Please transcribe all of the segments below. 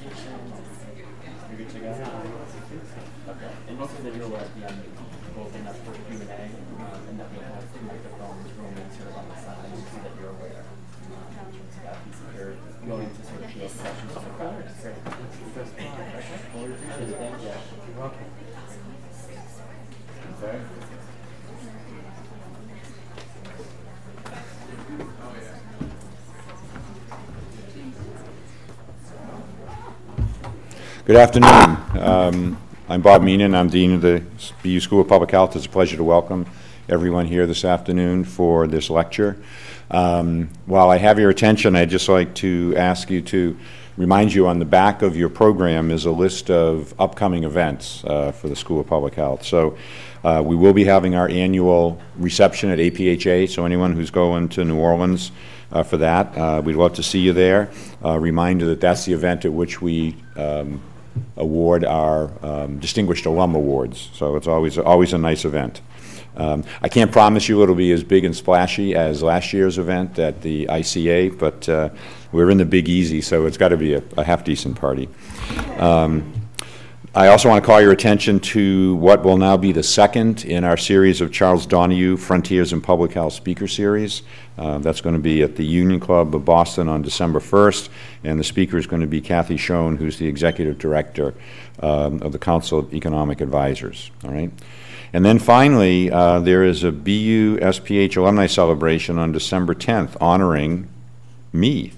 You're good to go? Okay. And just so that you're aware, at the end, we'll open up for Q&A, and then we'll have two microphones roaming sort of on the side, so that you're aware. You're going to sort of field questions on the crowd. Great. Well, we appreciate it. Thank you. You're welcome. Okay. Good afternoon. I'm Bob Meenan. I'm Dean of the BU School of Public Health. It's a pleasure to welcome everyone here this afternoon for this lecture. While I have your attention, I'd just like to ask you to remind you on the back of your program is a list of upcoming events for the School of Public Health. So we will be having our annual reception at APHA, so anyone who's going to New Orleans for that, we'd love to see you there. Reminder that that's the event at which we award our Distinguished Alum Awards, so it's always a nice event. I can't promise you it'll be as big and splashy as last year's event at the ICA, but we're in the Big Easy, so it's got to be a half-decent party. I also want to call your attention to what will now be the second in our series of Charles Donahue Frontiers in Public Health Speaker Series. That's going to be at the Union Club of Boston on December 1st, and the speaker is going to be Kathy Schoen, who's the Executive Director of the Council of Economic Advisors. All right. And then finally, there is a BUSPH alumni celebration on December 10th honoring me.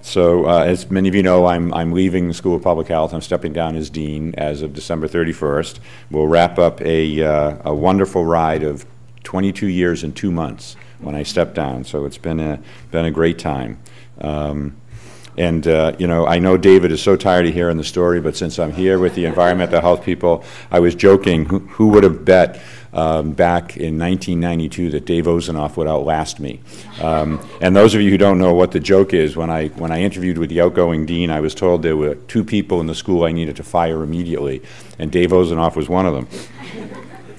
So as many of you know, I'm leaving the School of Public Health. I'm stepping down as Dean as of December 31st. We'll wrap up a wonderful ride of 22 years and 2 months when I step down. So it's been a great time. You know, I know David is so tired of hearing the story, but since I'm here with the environmental health people, I was joking, who would have bet back in 1992 that Dave Ozenoff would outlast me? And those of you who don't know what the joke is, when I interviewed with the outgoing dean, I was told there were 2 people in the school I needed to fire immediately, and Dave Ozenoff was one of them.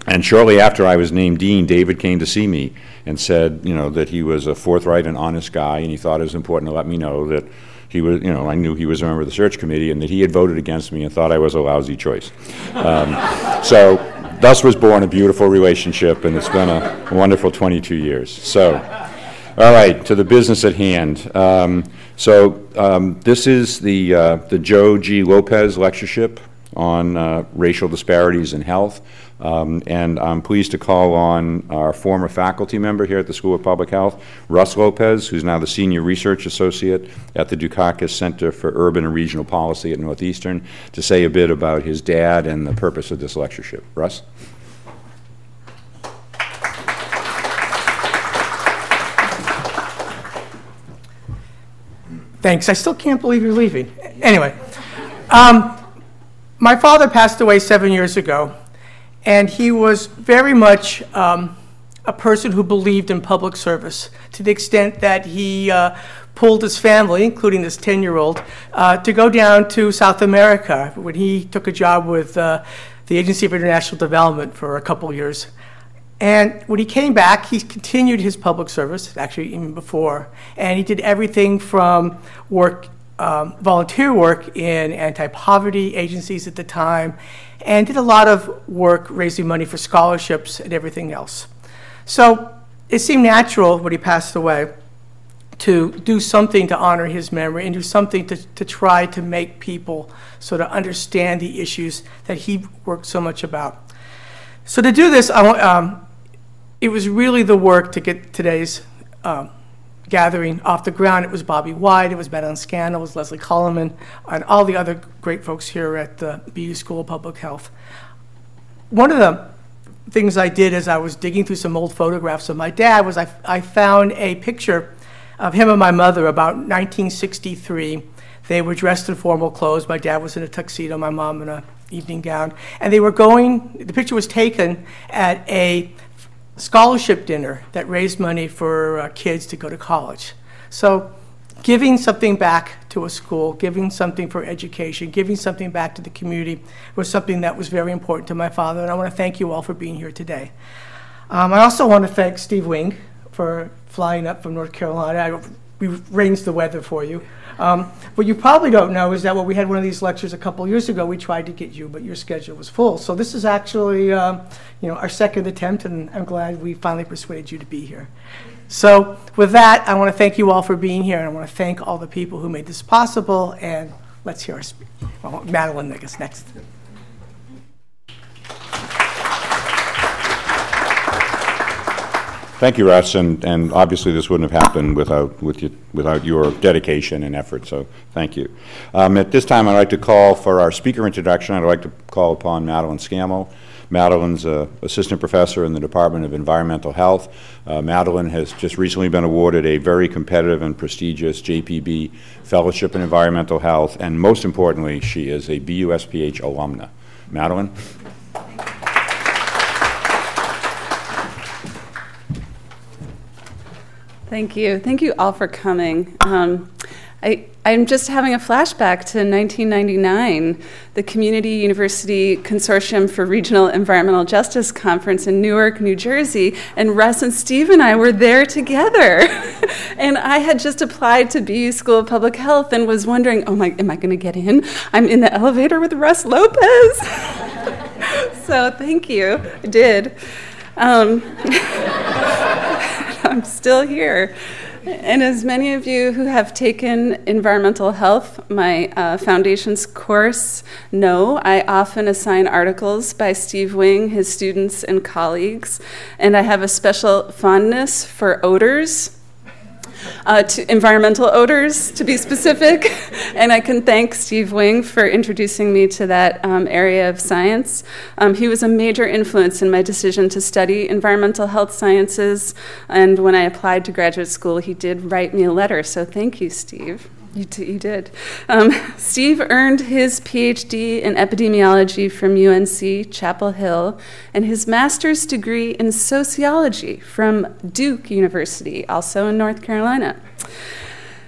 And shortly after I was named dean, David came to see me and said, you know, that he was a forthright and honest guy, and he thought it was important to let me know that he was, you know, I knew he was a member of the search committee and that he had voted against me and thought I was a lousy choice. So thus was born a beautiful relationship, and it's been a wonderful 22 years. So, all right, to the business at hand. This is the Joe G. Lopez Lectureship on Racial Disparities in Health. And I'm pleased to call on our former faculty member here at the School of Public Health, Russ Lopez, who's now the Senior Research Associate at the Dukakis Center for Urban and Regional Policy at Northeastern, to say a bit about his dad and the purpose of this lectureship. Russ? Thanks. I still can't believe you're leaving. Anyway, my father passed away 7 years ago. And he was very much a person who believed in public service, to the extent that he pulled his family, including this 10-year-old, to go down to South America when he took a job with the Agency for International Development for a couple of years. And when he came back, he continued his public service, actually even before, and he did everything from work, volunteer work in anti-poverty agencies at the time, and did a lot of work raising money for scholarships and everything else. So it seemed natural when he passed away to do something to honor his memory and do something to try to make people sort of understand the issues that he worked so much about. So to do this, it was really the work to get today's gathering off the ground. It was Bobby White, it was Madeline Ng, it was Leslie Coleman, and all the other great folks here at the BU School of Public Health. One of the things I did as I was digging through some old photographs of my dad was I found a picture of him and my mother about 1963. They were dressed in formal clothes. My dad was in a tuxedo, my mom in an evening gown. And they were the picture was taken at a scholarship dinner that raised money for kids to go to college. So giving something back to a school, giving something for education, giving something back to the community was something that was very important to my father, and I want to thank you all for being here today. I also want to thank Steve Wing for flying up from North Carolina. I we arranged the weather for you. What you probably don't know is that when we had one of these lectures a couple years ago, we tried to get you, but your schedule was full. So this is actually, our second attempt, and I'm glad we finally persuaded you to be here. So with that, I want to thank you all for being here, and I want to thank all the people who made this possible. And let's hear our speaker. Well, Madeline Ng is next. Thank you, Russ, and obviously this wouldn't have happened without your dedication and effort, so thank you. At this time, I'd like to call for our speaker introduction. I'd like to call upon Madeline Scammell. Madeline's an assistant professor in the Department of Environmental Health. Madeline has just recently been awarded a very competitive and prestigious JPB Fellowship in Environmental Health, and most importantly, she is a BUSPH alumna. Madeline? Thank you. Thank you all for coming. I'm just having a flashback to 1999, the Community University Consortium for Regional Environmental Justice Conference in Newark, New Jersey, and Russ and Steve and I were there together. And I had just applied to BU School of Public Health and was wondering, am I going to get in? I'm in the elevator with Russ Lopez. So thank you. I did. I'm still here. And as many of you who have taken environmental health, my foundation's course, know, I often assign articles by Steve Wing, his students and colleagues, and I have a special fondness for odors. To environmental odors, to be specific, and I can thank Steve Wing for introducing me to that area of science. He was a major influence in my decision to study environmental health sciences, and when I applied to graduate school, he did write me a letter, so thank you, Steve. You did. Steve earned his PhD in epidemiology from UNC Chapel Hill and his master's degree in sociology from Duke University, also in North Carolina.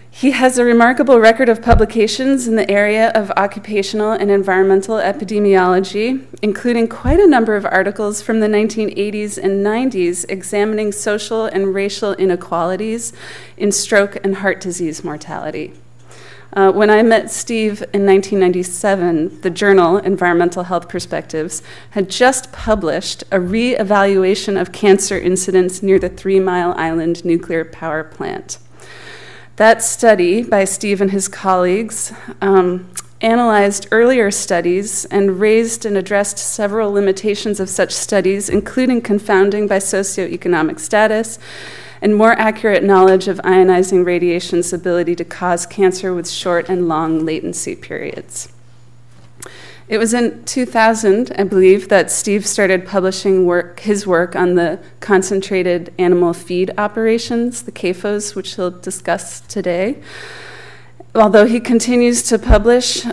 He has a remarkable record of publications in the area of occupational and environmental epidemiology, including quite a number of articles from the 1980s and 90s examining social and racial inequalities in stroke and heart disease mortality. When I met Steve in 1997, the journal Environmental Health Perspectives had just published a re-evaluation of cancer incidence near the 3 Mile Island nuclear power plant. That study by Steve and his colleagues analyzed earlier studies and raised and addressed several limitations of such studies, including confounding by socioeconomic status and more accurate knowledge of ionizing radiation's ability to cause cancer with short and long latency periods. It was in 2000, I believe, that Steve started publishing his work on the concentrated animal feed operations, the CAFOs, which he'll discuss today. Although he continues to publish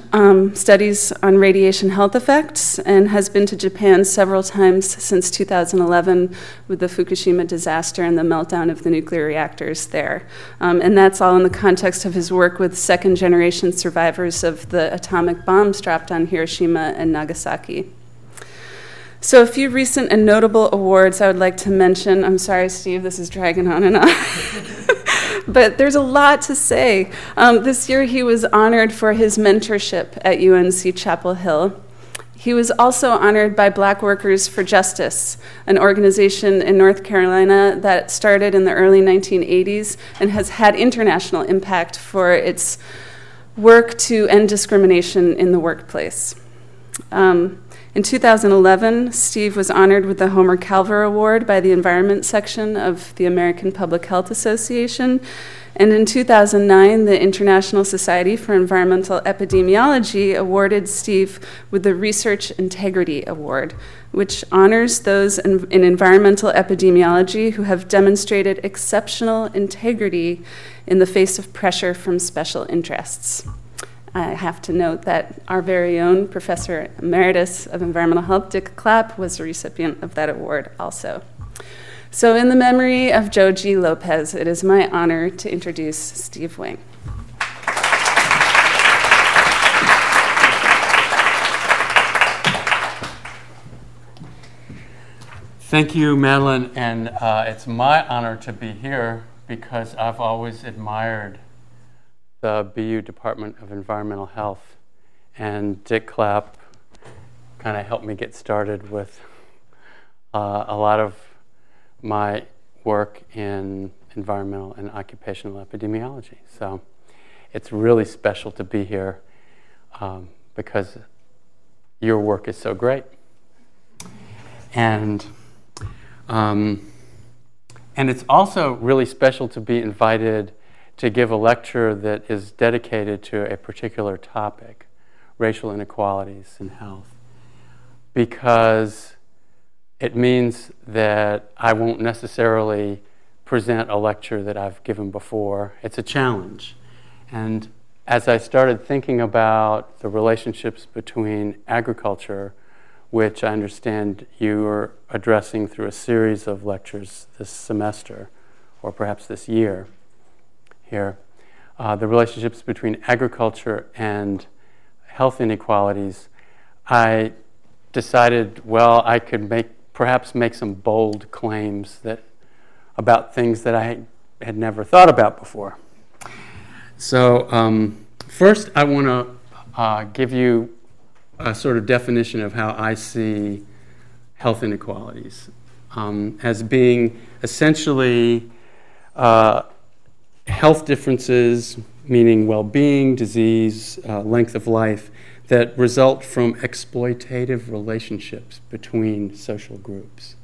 studies on radiation health effects and has been to Japan several times since 2011 with the Fukushima disaster and the meltdown of the nuclear reactors there. And that's all in the context of his work with second-generation survivors of the atomic bombs dropped on Hiroshima and Nagasaki. So a few recent and notable awards I would like to mention. I'm sorry, Steve, this is dragging on and on. But there's a lot to say. This year he was honored for his mentorship at UNC Chapel Hill. He was also honored by Black Workers for Justice, an organization in North Carolina that started in the early 1980s and has had international impact for its work to end discrimination in the workplace. In 2011, Steve was honored with the Homer Calver Award by the Environment Section of the American Public Health Association. And in 2009, the International Society for Environmental Epidemiology awarded Steve with the Research Integrity Award, which honors those in environmental epidemiology who have demonstrated exceptional integrity in the face of pressure from special interests. I have to note that our very own Professor Emeritus of Environmental Health, Dick Clapp, was a recipient of that award also. So in the memory of Joe G. Lopez, it is my honor to introduce Steve Wing. Thank you, Madeline, and it's my honor to be here because I've always admired the BU Department of Environmental Health, and Dick Clapp kind of helped me get started with a lot of my work in environmental and occupational epidemiology. So it's really special to be here because your work is so great. And it's also really special to be invited to give a lecture that is dedicated to a particular topic, racial inequalities in health, because it means that I won't necessarily present a lecture that I've given before. It's a challenge. And as I started thinking about the relationships between agriculture, which I understand you are addressing through a series of lectures this semester, or perhaps this year here, the relationships between agriculture and health inequalities, I decided, well, I could perhaps make some bold claims about things that I had never thought about before. So first I want to give you a sort of definition of how I see health inequalities as being essentially health differences, meaning well-being, disease, length of life, that result from exploitative relationships between social groups.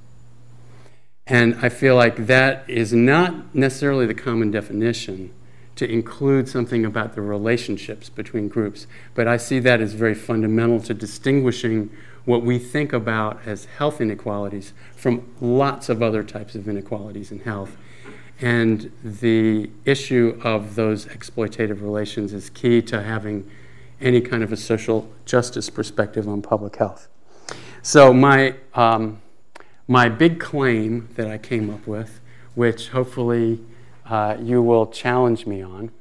And I feel like that is not necessarily the common definition to include something about the relationships between groups, but I see that as very fundamental to distinguishing what we think about as health inequalities from lots of other types of inequalities in health. And the issue of those exploitative relations is key to having any kind of a social justice perspective on public health. So my big claim that I came up with, which hopefully you will challenge me on,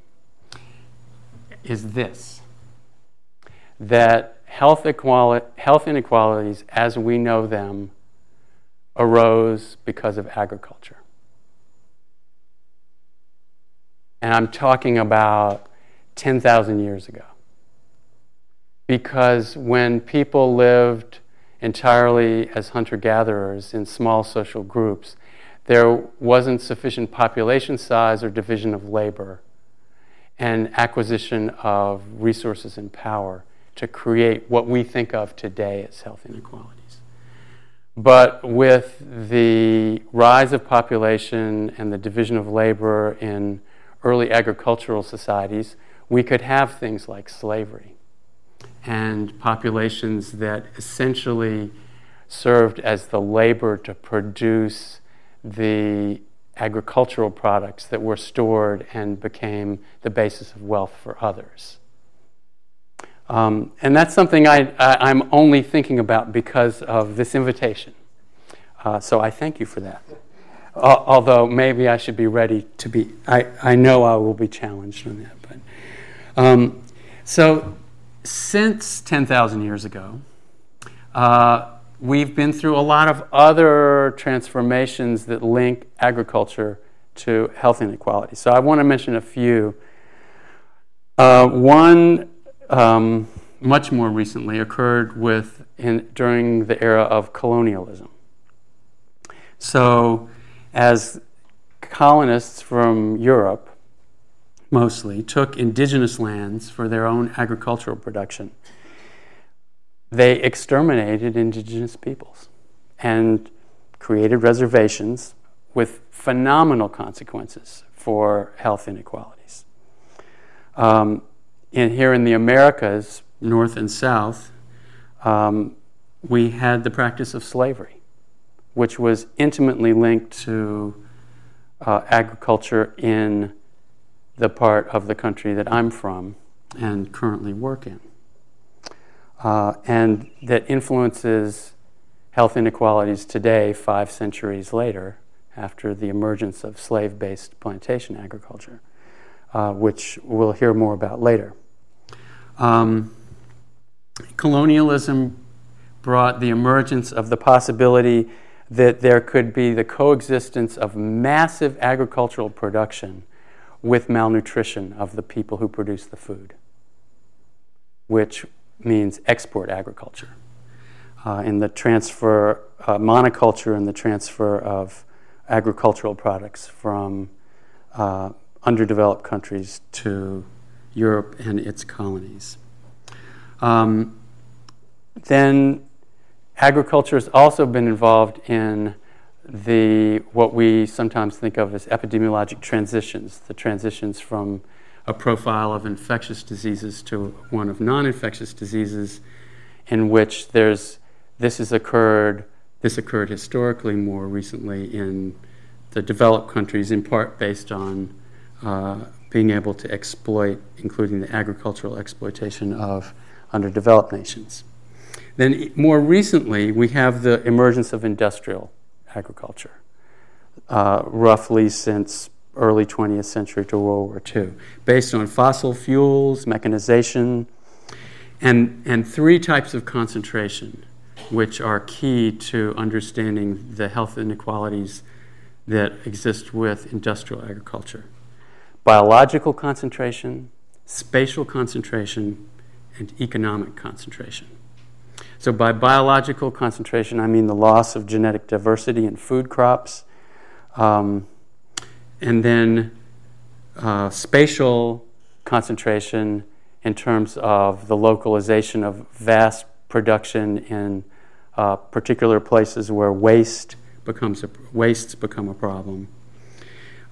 is this: that health inequalities as we know them arose because of agriculture. And I'm talking about 10,000 years ago. Because when people lived entirely as hunter-gatherers in small social groups, there wasn't sufficient population size or division of labor and acquisition of resources and power to create what we think of today as health inequalities. But with the rise of population and the division of labor in early agricultural societies, we could have things like slavery and populations that essentially served as the labor to produce the agricultural products that were stored and became the basis of wealth for others. And that's something I'm only thinking about because of this invitation. So I thank you for that. Although maybe I should be ready to be, I know I will be challenged on that. But so since 10,000 years ago, we've been through a lot of other transformations that link agriculture to health inequality. So I want to mention a few. One, much more recently, occurred during the era of colonialism. So as colonists from Europe, mostly, took indigenous lands for their own agricultural production, they exterminated indigenous peoples and created reservations with phenomenal consequences for health inequalities. Here in the Americas, North and South, we had the practice of slavery, which was intimately linked to agriculture in the part of the country that I'm from and currently work in. And that influences health inequalities today, 5 centuries later, after the emergence of slave-based plantation agriculture, which we'll hear more about later. Colonialism brought the emergence of the possibility that there could be the coexistence of massive agricultural production with malnutrition of the people who produce the food, which means export agriculture, in the transfer, monoculture and the transfer of agricultural products from underdeveloped countries to Europe and its colonies. Then agriculture has also been involved in what we sometimes think of as epidemiologic transitions, the transitions from a profile of infectious diseases to one of non-infectious diseases, in which this occurred historically more recently in the developed countries, in part based on being able to exploit, including the agricultural exploitation of underdeveloped nations. Then more recently, we have the emergence of industrial agriculture, roughly since early 20th century to World War II, based on fossil fuels, mechanization, and three types of concentration, which are key to understanding the health inequalities that exist with industrial agriculture: biological concentration, spatial concentration, and economic concentration. So by biological concentration, I mean the loss of genetic diversity in food crops, and then spatial concentration in terms of the localization of vast production in particular places where wastes become a problem,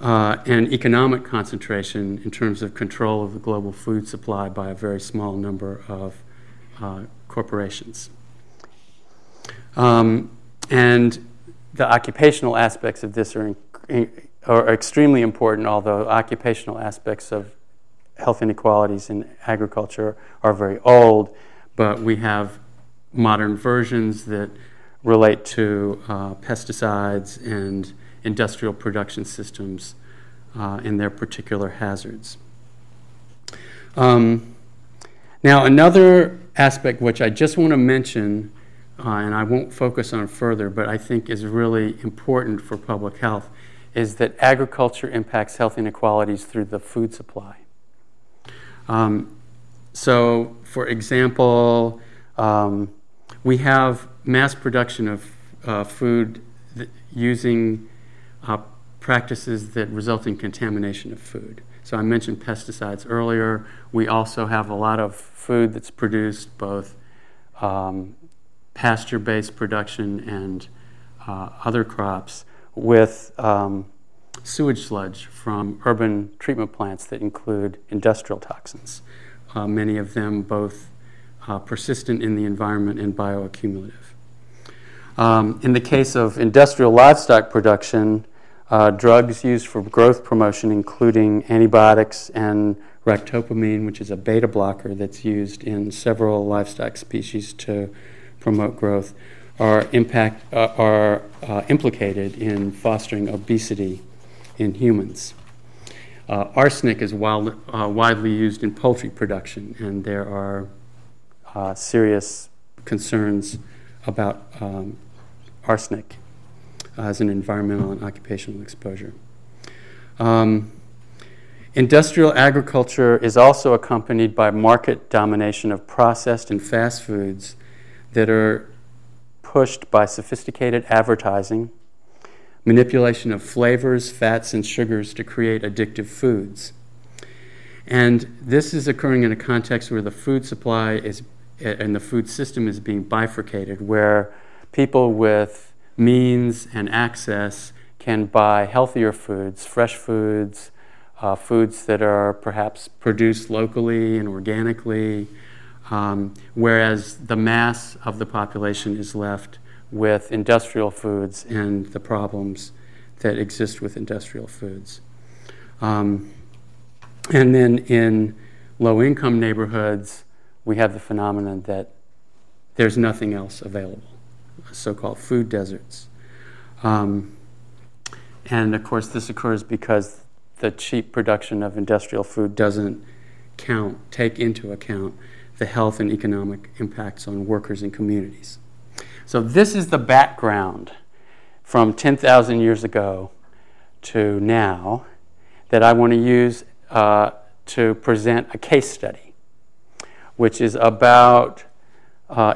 and economic concentration in terms of control of the global food supply by a very small number of corporations. And the occupational aspects of this are extremely important, although occupational aspects of health inequalities in agriculture are very old, but we have modern versions that relate to pesticides and industrial production systems and their particular hazards. Now, another aspect which I just want to mention, and I won't focus on further, but I think is really important for public health, is that agriculture impacts health inequalities through the food supply. So, for example, we have mass production of food using practices that result in contamination of food. So I mentioned pesticides earlier. We also have a lot of food that's produced both pasture-based production and other crops with sewage sludge from urban treatment plants that include industrial toxins, many of them both persistent in the environment and bioaccumulative. In the case of industrial livestock production, drugs used for growth promotion, including antibiotics and ractopamine, which is a beta blocker that's used in several livestock species to promote growth, are implicated in fostering obesity in humans. Arsenic is widely used in poultry production, and there are serious concerns about arsenic as an environmental and occupational exposure. Industrial agriculture is also accompanied by market domination of processed and fast foods that are pushed by sophisticated advertising, manipulation of flavors, fats, and sugars to create addictive foods. And this is occurring in a context where the food supply and the food system is being bifurcated, where people with means and access can buy healthier foods, fresh foods, foods that are perhaps produced locally and organically, whereas the mass of the population is left with industrial foods and the problems that exist with industrial foods. And then in low-income neighborhoods, we have the phenomenon that there's nothing else available, so-called food deserts. And of course, this occurs because the cheap production of industrial food doesn't take into account the health and economic impacts on workers and communities. So this is the background from 10,000 years ago to now that I want to use to present a case study, which is about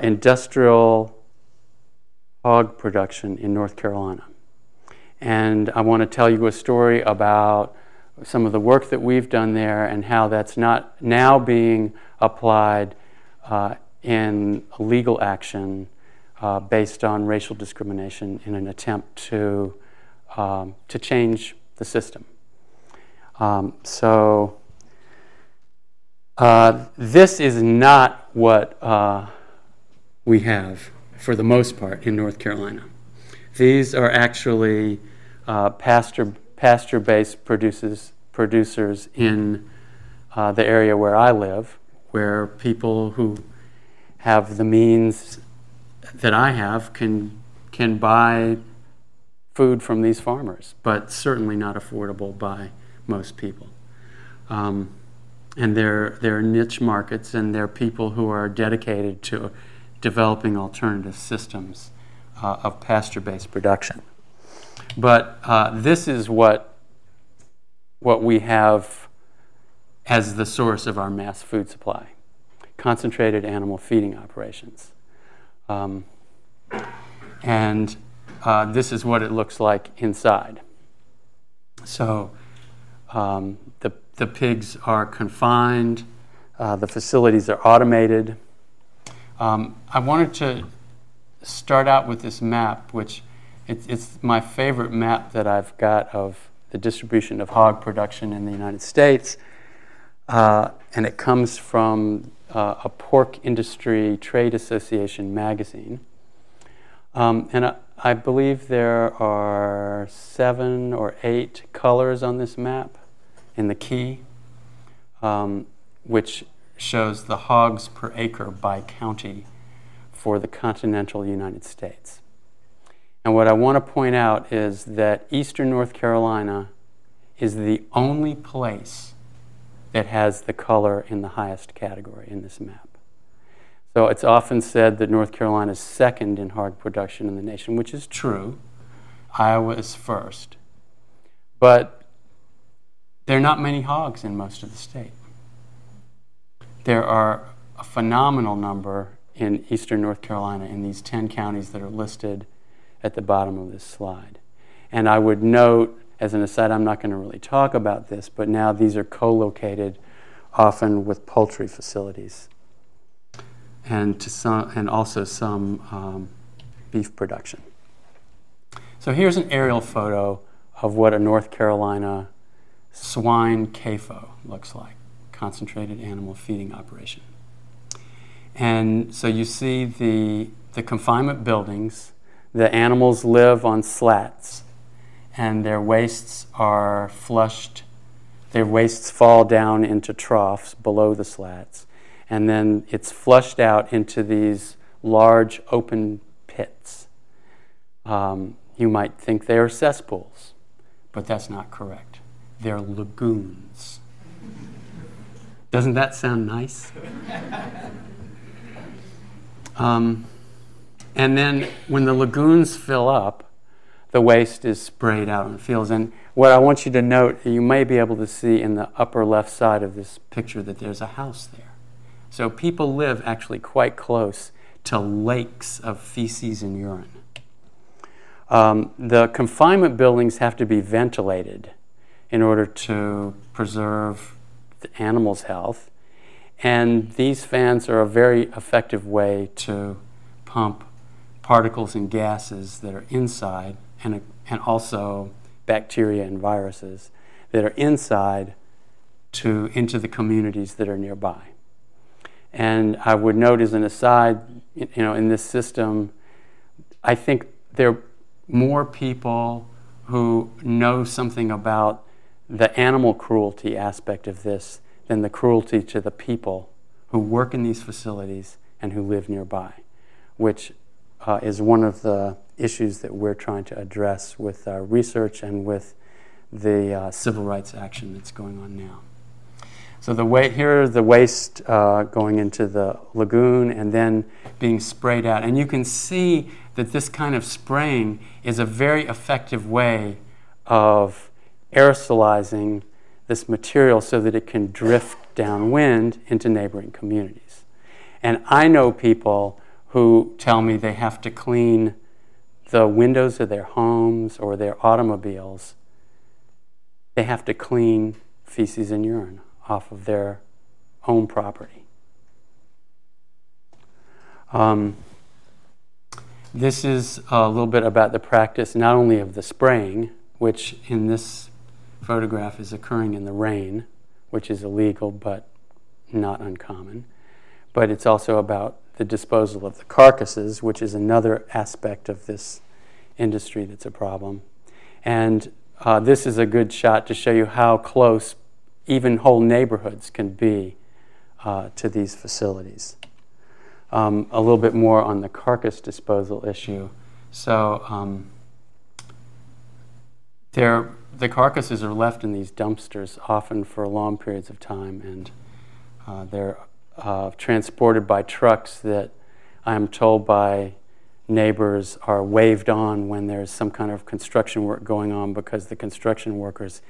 industrial hog production in North Carolina. And I want to tell you a story about some of the work that we've done there and how that's not now being applied in legal action based on racial discrimination in an attempt to change the system. This is not what we have for the most part in North Carolina. These are actually pasture-based producers in the area where I live, where people who have the means that I have can buy food from these farmers, but certainly not affordable by most people. And they're niche markets, and they're people who are dedicated to developing alternative systems of pasture-based production. But this is what we have as the source of our mass food supply: concentrated animal feeding operations. And this is what it looks like inside. So the pigs are confined. The facilities are automated. I wanted to start out with this map, which it's my favorite map that I've got of the distribution of hog production in the United States. And it comes from a pork industry trade association magazine. And I believe there are 7 or 8 colors on this map in the key, which shows the hogs per acre by county for the continental United States. And what I want to point out is that eastern North Carolina is the only place that has the color in the highest category in this map. So it's often said that North Carolina is second in hog production in the nation, which is true. Iowa is first. But there are not many hogs in most of the state. There are a phenomenal number in eastern North Carolina in these 10 counties that are listed at the bottom of this slide. And I would note, as an aside, I'm not going to really talk about this, but now these are co-located often with poultry facilities and also some beef production. So here's an aerial photo of what a North Carolina swine CAFO looks like, concentrated animal feeding operation. And so you see the confinement buildings. The animals live on slats, and their wastes are flushed. Their wastes fall down into troughs below the slats, and then it's flushed out into these large open pits. You might think they are cesspools, but that's not correct. They're lagoons. Doesn't that sound nice? And then when the lagoons fill up, the waste is sprayed out in the fields. And what I want you to note, you may be able to see in the upper left side of this picture that there's a house there. So people live actually quite close to lakes of feces and urine. The confinement buildings have to be ventilated in order to preserve the animals' health. And these fans are a very effective way to pump particles and gases that are inside, and also bacteria and viruses that are inside into the communities that are nearby. And I would note as an aside, in this system, I think there are more people who know something about the animal cruelty aspect of this than the cruelty to the people who work in these facilities and who live nearby, which is one of the issues that we're trying to address with our research and with the civil rights action that's going on now. So here are the waste going into the lagoon and then being sprayed out. And you can see that this kind of spraying is a very effective way of aerosolizing this material so that it can drift downwind into neighboring communities. And I know people who tell me they have to clean the windows of their homes or their automobiles. They have to clean feces and urine off of their own property. This is a little bit about the practice not only of the spraying, which in this photograph is occurring in the rain, which is illegal but not uncommon, but it's also about the disposal of the carcasses, which is another aspect of this industry that's a problem. And this is a good shot to show you how close even whole neighborhoods can be to these facilities. A little bit more on the carcass disposal issue. So the carcasses are left in these dumpsters often for long periods of time, and they're transported by trucks that I'm told by neighbors are waved on when there's some kind of construction work going on, because the construction workers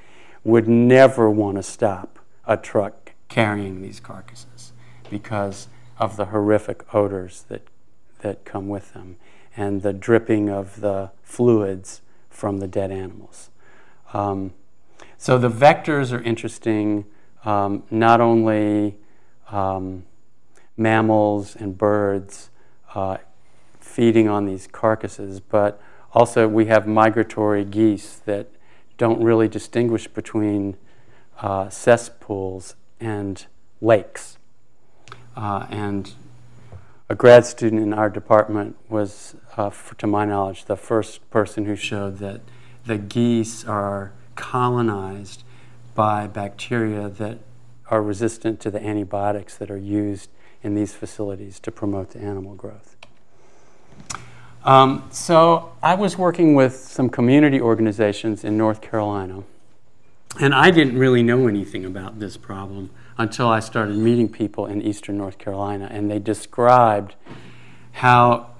would never want to stop a truck carrying these carcasses because of the horrific odors that come with them and the dripping of the fluids from the dead animals. So the vectors are interesting, not only mammals and birds feeding on these carcasses, but also we have migratory geese that don't really distinguish between cesspools and lakes. And a grad student in our department was, to my knowledge, the first person who showed that the geese are colonized by bacteria that are resistant to the antibiotics that are used in these facilities to promote the animal growth. So I was working with some community organizations in North Carolina, and I didn't really know anything about this problem until I started meeting people in eastern North Carolina, and they described how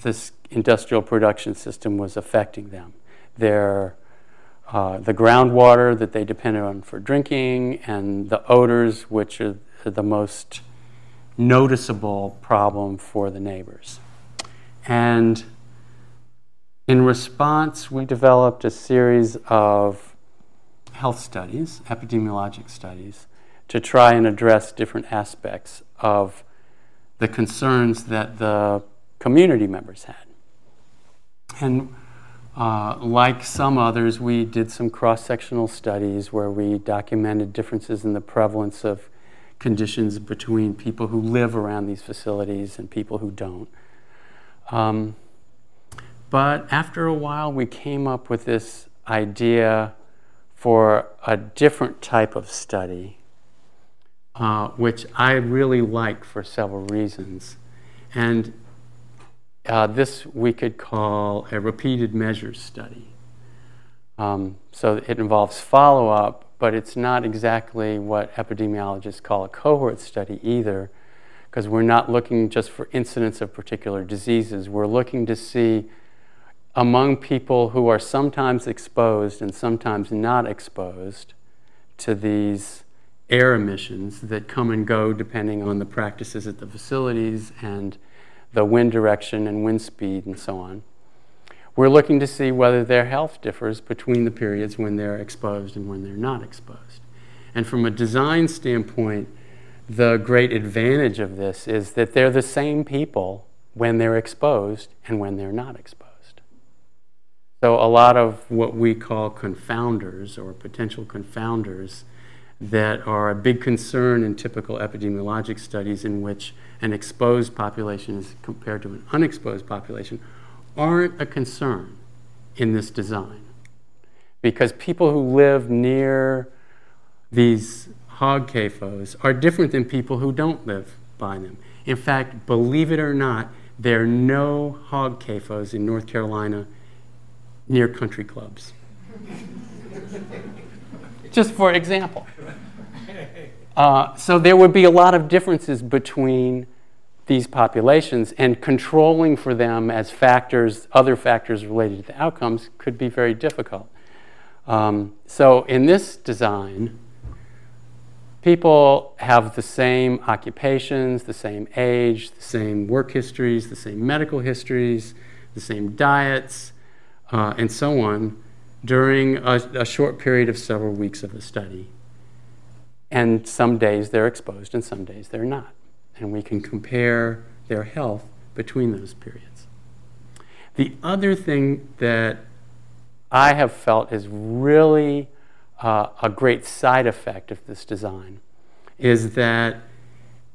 this industrial production system was affecting them. The groundwater that they depended on for drinking, and the odors, which are the most noticeable problem for the neighbors. And in response, we developed a series of health studies, epidemiologic studies, to try and address different aspects of the concerns that the community members had. And like some others, we did some cross-sectional studies where we documented differences in the prevalence of conditions between people who live around these facilities and people who don't. But after a while, we came up with this idea for a different type of study, which I really like for several reasons. And this we could call a repeated measures study. So it involves follow-up, but it's not exactly what epidemiologists call a cohort study either, because we're not looking just for incidence of particular diseases. We're looking to see among people who are sometimes exposed and sometimes not exposed to these air emissions that come and go depending on the practices at the facilities and the wind direction and wind speed and so on. We're looking to see whether their health differs between the periods when they're exposed and when they're not exposed. And from a design standpoint, the great advantage of this is that they're the same people when they're exposed and when they're not exposed. So a lot of what we call confounders or potential confounders that are a big concern in typical epidemiologic studies in which an exposed population is compared to an unexposed population aren't a concern in this design. Because people who live near these hog CAFOs are different than people who don't live by them. In fact, believe it or not, there are no hog CAFOs in North Carolina near country clubs. Just for example. So there would be a lot of differences between these populations, and controlling for them as factors, other factors related to the outcomes, could be very difficult. So in this design, people have the same occupations, the same age, the same work histories, the same medical histories, the same diets, and so on, during a short period of several weeks of the study. And some days they're exposed and some days they're not. And we can compare their health between those periods. The other thing that I have felt is really a great side effect of this design is that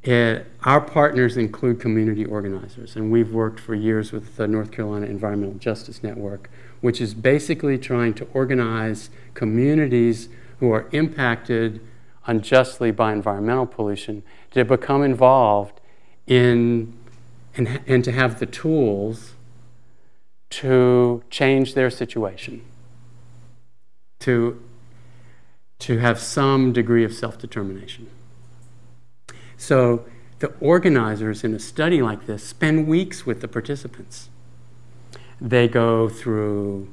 our partners include community organizers. And we've worked for years with the North Carolina Environmental Justice Network, which is basically trying to organize communities who are impacted unjustly by environmental pollution to become involved in and to have the tools to change their situation, to have some degree of self-determination. So the organizers in a study like this spend weeks with the participants. They go through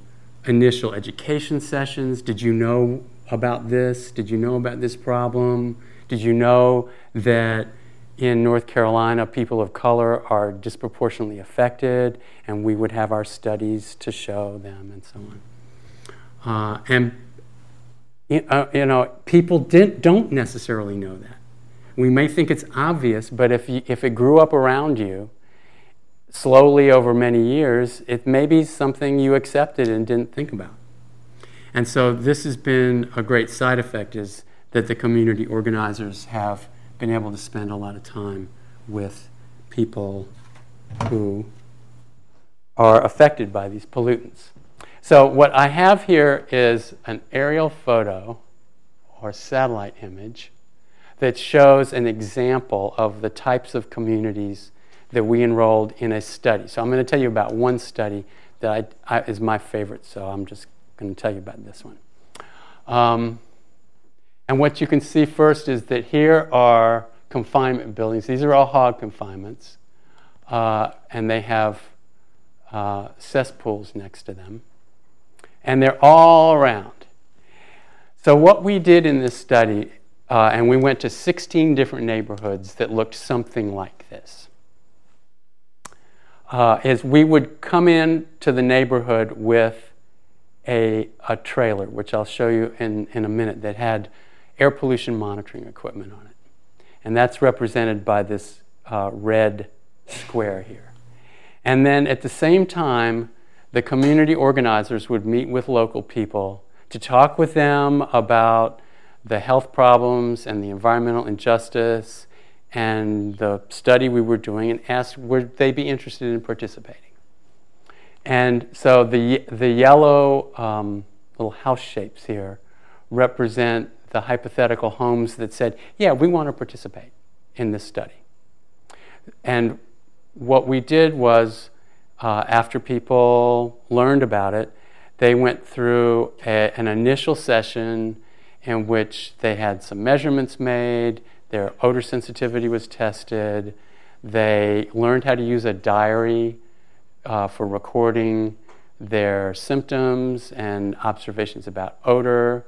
initial education sessions. Did you know about this? Did you know about this problem? Did you know that in North Carolina, people of color are disproportionately affected, and we would have our studies to show them, and so on. People don't necessarily know that. We may think it's obvious, but if it grew up around you, slowly over many years, it may be something you accepted and didn't think about. And so this has been a great side effect, is that the community organizers have been able to spend a lot of time with people who are affected by these pollutants. So what I have here is an aerial photo or satellite image that shows an example of the types of communities that we enrolled in a study. So I'm going to tell you about one study that is my favorite, so I'm just going to tell you about this one. And what you can see first is that here are confinement buildings. These are all hog confinements, and they have cesspools next to them. And they're all around. So what we did in this study, and we went to 16 different neighborhoods that looked something like this, is we would come in to the neighborhood with a trailer, which I'll show you in a minute, that had air pollution monitoring equipment on it. And that's represented by this red square here. And then at the same time, the community organizers would meet with local people to talk with them about the health problems and the environmental injustice and the study we were doing, and ask would they be interested in participating. And so the yellow little house shapes here represent the hypothetical homes that said, yeah, we want to participate in this study. And what we did was, after people learned about it, they went through an initial session in which they had some measurements made, their odor sensitivity was tested, they learned how to use a diary for recording their symptoms and observations about odor.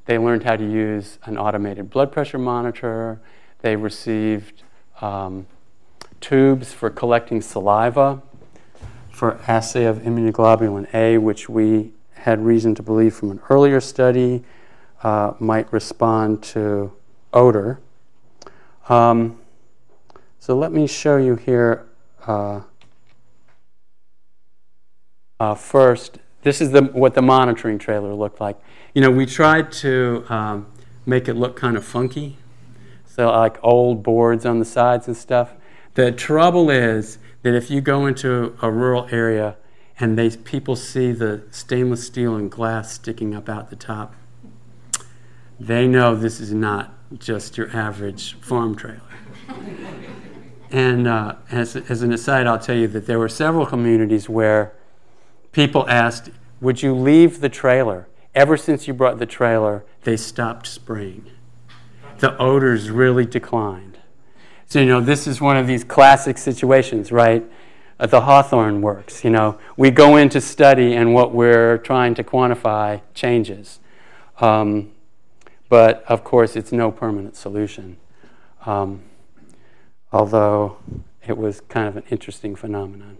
They learned how to use an automated blood pressure monitor. They received tubes for collecting saliva for assay of immunoglobulin A, which we had reason to believe from an earlier study might respond to odor. So let me show you here first. This is what the monitoring trailer looked like. You know, we tried to make it look kind of funky, so like old boards on the sides and stuff. The trouble is that if you go into a rural area and people see the stainless steel and glass sticking up out the top, they know this is not just your average farm trailer. And as an aside, I'll tell you that there were several communities where people asked, would you leave the trailer? Ever since you brought the trailer, they stopped spraying. The odors really declined. So, this is one of these classic situations, right? The Hawthorne works, we go into study and what we're trying to quantify changes. But, of course, it's no permanent solution. Although it was kind of an interesting phenomenon.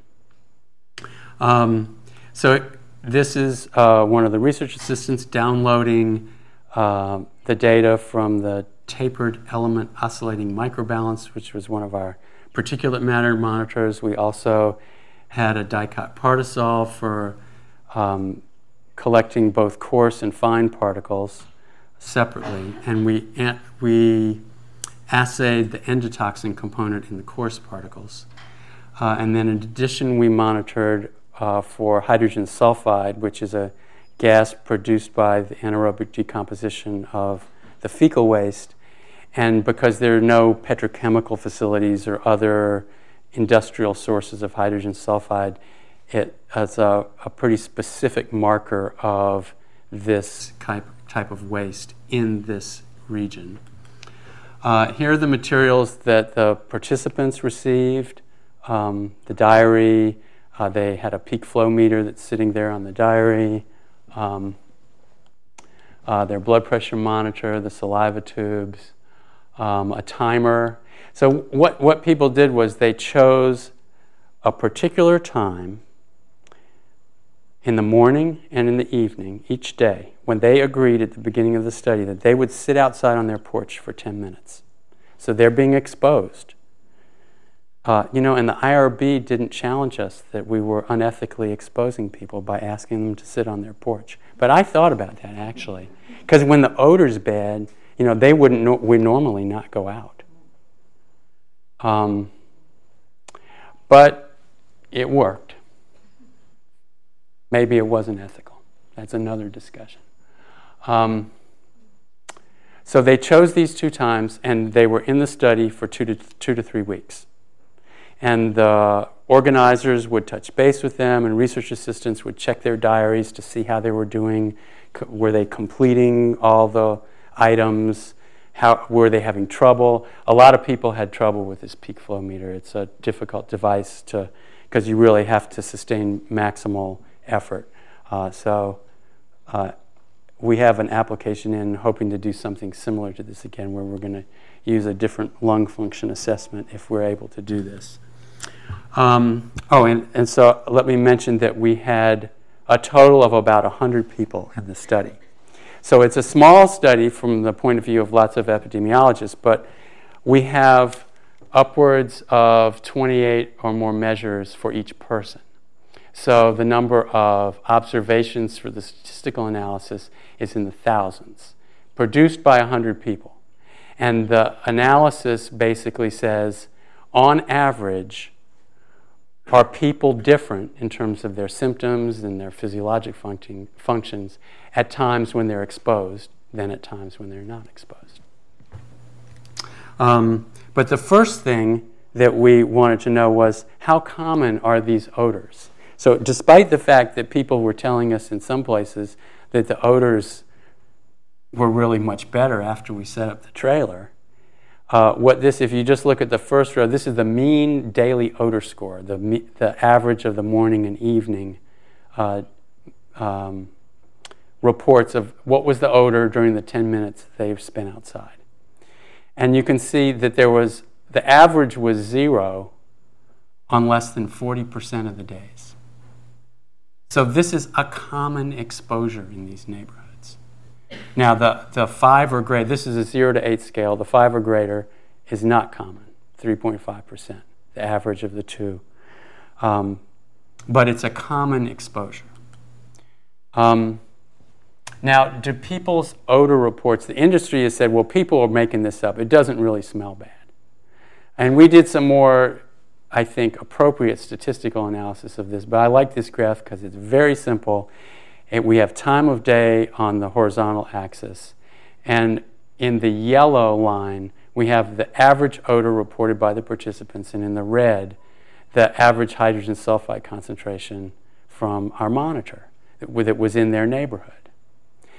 So this is one of the research assistants downloading the data from the tapered element oscillating microbalance, which was one of our particulate matter monitors. We also had a dicot partisol for collecting both coarse and fine particles separately, and we assayed the endotoxin component in the coarse particles. And then in addition, we monitored for hydrogen sulfide, which is a gas produced by the anaerobic decomposition of the fecal waste. And because there are no petrochemical facilities or other industrial sources of hydrogen sulfide, it is a pretty specific marker of this type of waste in this region. Here are the materials that the participants received. The diary, they had a peak flow meter that's sitting there on the diary. Their blood pressure monitor, the saliva tubes, a timer. So what people did was they chose a particular time in the morning and in the evening each day when they agreed at the beginning of the study that they would sit outside on their porch for 10 minutes. So they're being exposed. And the IRB didn't challenge us that we were unethically exposing people by asking them to sit on their porch. But I thought about that, actually. Because when the odor's bad, they would normally not go out. But it worked. Maybe it wasn't ethical. That's another discussion. So they chose these two times, and they were in the study for 2 to 3 weeks. And the organizers would touch base with them, and research assistants would check their diaries to see how they were doing. Were they completing all the items? How were they having trouble? A lot of people had trouble with this peak flow meter. It's a difficult device because you really have to sustain maximal effort. We have an application in hoping to do something similar to this again, where we're going to use a different lung function assessment if we're able to do this. And so let me mention that we had a total of about 100 people in the study. So it's a small study from the point of view of lots of epidemiologists, but we have upwards of 28 or more measures for each person. So the number of observations for the statistical analysis is in the thousands, produced by 100 people. And the analysis basically says, on average, are people different in terms of their symptoms and their physiologic functions at times when they're exposed than at times when they're not exposed? But the first thing that we wanted to know was, how common are these odors? So despite the fact that people were telling us in some places that the odors were really much better after we set up the trailer, if you just look at the first row, this is the mean daily odor score, the average of the morning and evening reports of what was the odor during the 10 minutes they've spent outside. And you can see that the average was 0 on less than 40% of the days. So this is a common exposure in these neighborhoods. Now, the 5 or greater, this is a 0 to 8 scale. The 5 or greater is not common, 3.5%, the average of the two. But it's a common exposure. Now, do people's odor reports, the industry has said, well, people are making this up. It doesn't really smell bad. And we did some more, I think, appropriate statistical analysis of this. But I like this graph because it's very simple. We have time of day on the horizontal axis. And in the yellow line, we have the average odor reported by the participants. And in the red, the average hydrogen sulfide concentration from our monitor that was in their neighborhood.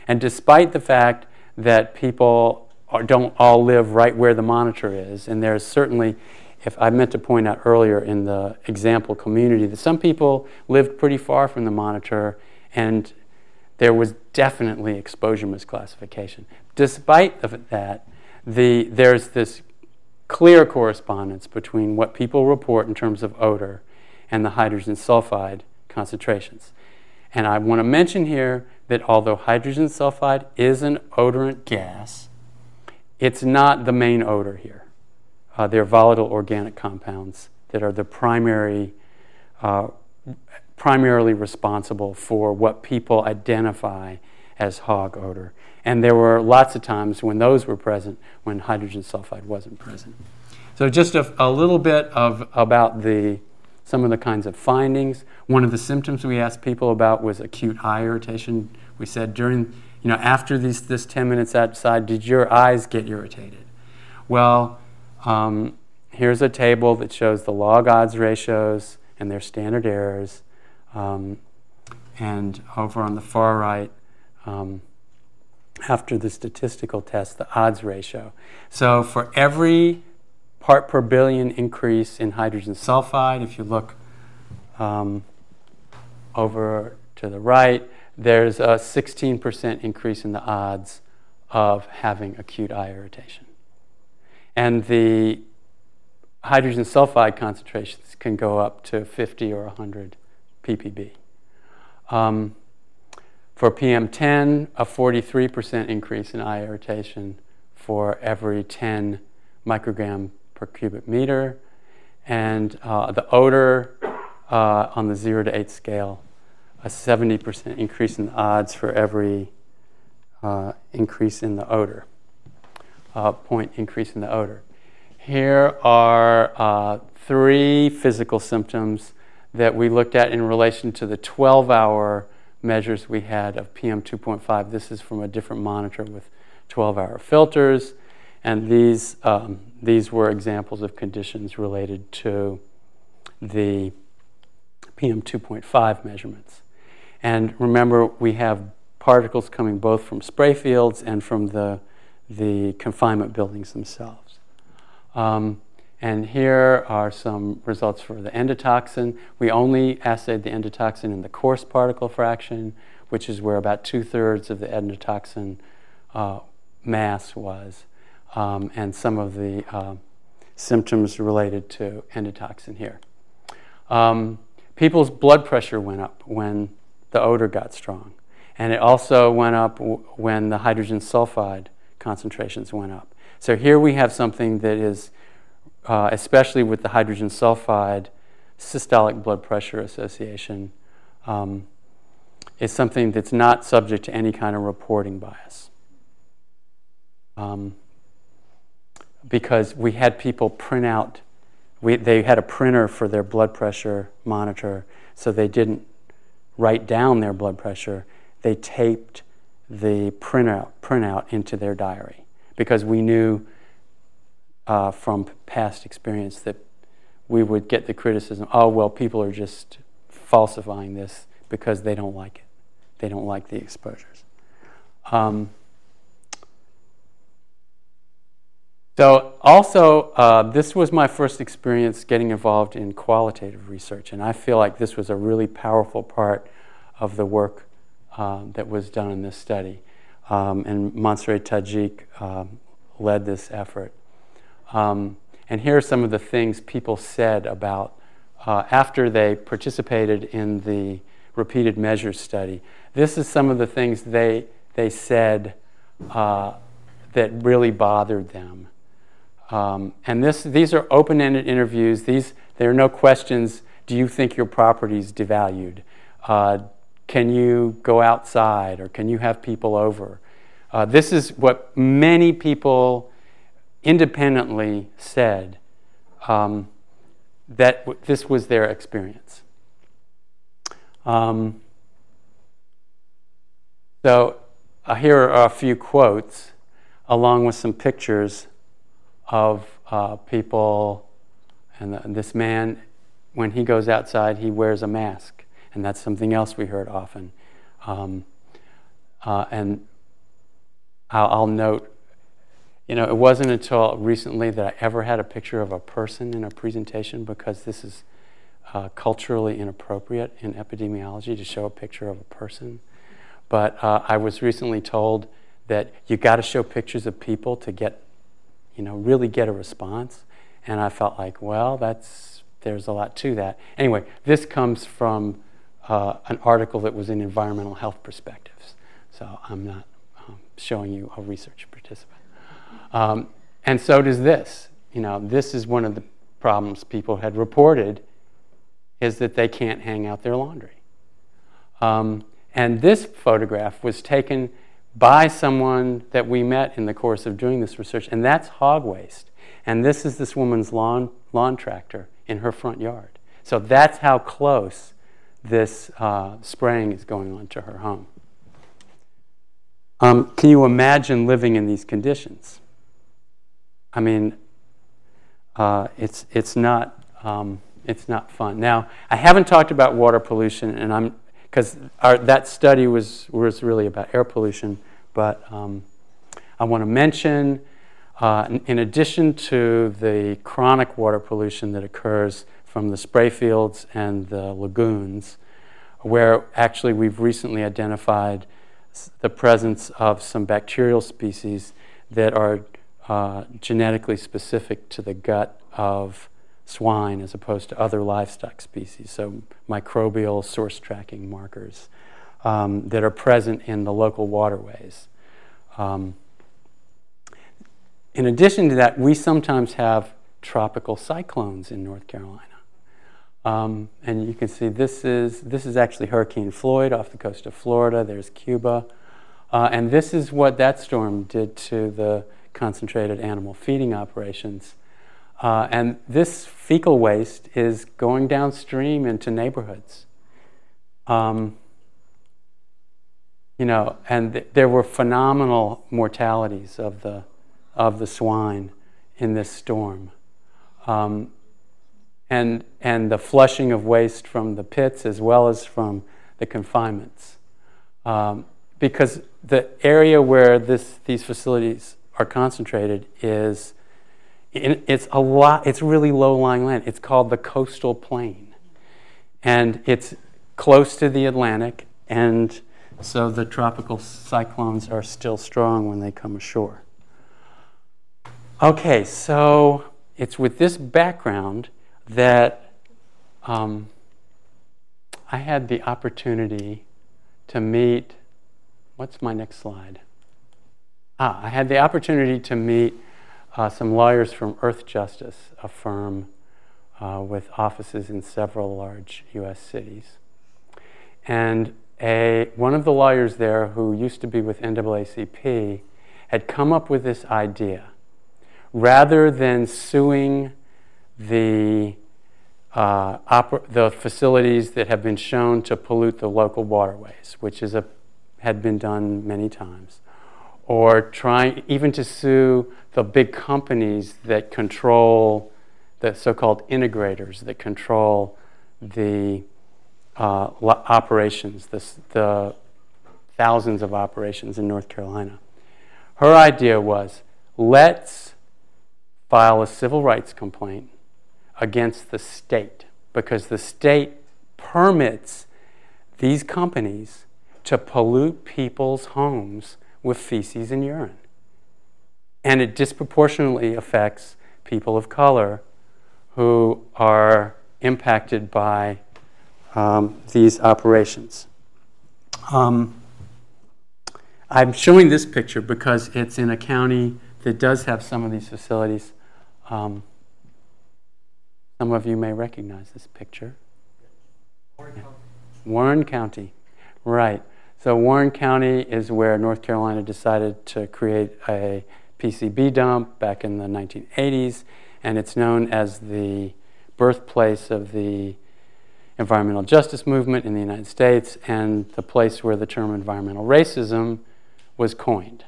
And despite the fact that people don't all live right where the monitor is. And there's certainly, if I meant to point out earlier in the example community, that some people lived pretty far from the monitor, and there was definitely exposure misclassification. Despite of that, there's this clear correspondence between what people report in terms of odor and the hydrogen sulfide concentrations. And I want to mention here that although hydrogen sulfide is an odorant gas, it's not the main odor here. They're volatile organic compounds that are the primarily responsible for what people identify as hog odor. And there were lots of times when those were present when hydrogen sulfide wasn't present. So just a little bit about some of the kinds of findings. One of the symptoms we asked people about was acute eye irritation. We said after this 10 minutes outside, did your eyes get irritated? Well, here's a table that shows the log odds ratios and their standard errors. And over on the far right, after the statistical test, the odds ratio. So for every part per billion increase in hydrogen sulfide, if you look over to the right, there's a 16% increase in the odds of having acute eye irritation. And the hydrogen sulfide concentrations can go up to 50 or 100 ppb. For PM10, a 43% increase in eye irritation for every 10 microgram per cubic meter. And the odor on the 0 to 8 scale, a 70% increase in the odds for every increase in the odor, point increase in the odor. Here are 3 physical symptoms that we looked at in relation to the 12-hour measures we had of PM 2.5. This is from a different monitor with 12-hour filters, and these were examples of conditions related to the PM 2.5 measurements. And remember, we have particles coming both from spray fields and from the confinement buildings themselves. And here are some results for the endotoxin. We only assayed the endotoxin in the coarse particle fraction, which is where about 2/3 of the endotoxin mass was, and some of the symptoms related to endotoxin here. People's blood pressure went up when the odor got strong, and it also went up when the hydrogen sulfide concentrations went up. So here we have something that is especially with the hydrogen sulfide systolic blood pressure association, is something that's not subject to any kind of reporting bias. Because we had people print out, they had a printer for their blood pressure monitor, so they didn't write down their blood pressure. They taped the printout into their diary, because we knew from past experience that we would get the criticism, oh, well, people are just falsifying this because they don't like it. They don't like the exposures. So also, this was my first experience getting involved in qualitative research, and I feel like this was a really powerful part of the work that was done in this study. And Mansour Tajik led this effort. And here are some of the things people said about after they participated in the repeated measures study. This is some of the things they said that really bothered them. And these are open-ended interviews. There are no questions. Do you think your property is devalued? Can you go outside, or can you have people over? This is what many people independently said, that this was their experience. So here are a few quotes, along with some pictures of people. And this man, when he goes outside, he wears a mask. And that's something else we heard often. And I'll note, You know, it wasn't until recently that I ever had a picture of a person in a presentation, because this is culturally inappropriate in epidemiology to show a picture of a person. But I was recently told that you got to show pictures of people to get, you know, really get a response. And I felt like, well, there's a lot to that. Anyway, this comes from an article that was in Environmental Health Perspectives. So I'm not showing you a research participant. And so does this. You know, this is one of the problems people had reported, is that they can't hang out their laundry. And this photograph was taken by someone that we met in the course of doing this research, and that's hog waste. And this is this woman's lawn tractor in her front yard. So that's how close this spraying is going on to her home. Can you imagine living in these conditions? I mean, it's not fun. Now, I haven't talked about water pollution, and because that study was really about air pollution. But I want to mention, in addition to the chronic water pollution that occurs from the spray fields and the lagoons, where actually we've recently identified the presence of some bacterial species that are genetically specific to the gut of swine as opposed to other livestock species, so microbial source tracking markers that are present in the local waterways. In addition to that, we sometimes have tropical cyclones in North Carolina. And you can see this is actually Hurricane Floyd off the coast of Florida. There's Cuba. And this is what that storm did to the concentrated animal feeding operations. And this fecal waste is going downstream into neighborhoods. You know, and there were phenomenal mortalities of the swine in this storm. And the flushing of waste from the pits as well as from the confinements. Because the area where these facilities are concentrated it's really low-lying land. It's called the coastal plain. And it's close to the Atlantic, and so the tropical cyclones are still strong when they come ashore. Okay, so it's with this background that I had the opportunity to meet, what's my next slide? I had the opportunity to meet some lawyers from Earth Justice, a firm with offices in several large U.S. cities. And one of the lawyers there, who used to be with NAACP, had come up with this idea. Rather than suing the facilities that have been shown to pollute the local waterways, which had been done many times, or trying even to sue the big companies that control, the so-called integrators that control the operations, the thousands of operations in North Carolina. Her idea was, let's file a civil rights complaint against the state, because the state permits these companies to pollute people's homes with feces and urine. And it disproportionately affects people of color who are impacted by these operations. I'm showing this picture because it's in a county that does have some of these facilities. Some of you may recognize this picture. Warren County, right. So Warren County is where North Carolina decided to create a PCB dump back in the 1980s, and it's known as the birthplace of the environmental justice movement in the United States and the place where the term environmental racism was coined.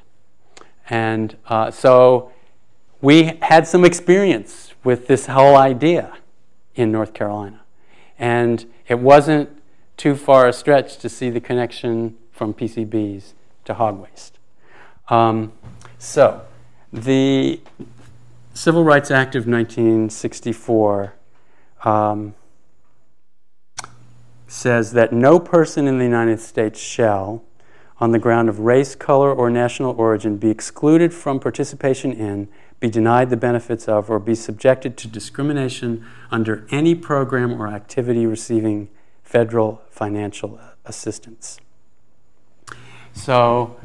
And so we had some experience with this whole idea in North Carolina. And it wasn't too far a stretch to see the connection from PCBs to hog waste. So The Civil Rights Act of 1964 says that no person in the United States shall, on the ground of race, color, or national origin, be excluded from participation in, be denied the benefits of, or be subjected to discrimination under any program or activity receiving federal financial assistance. So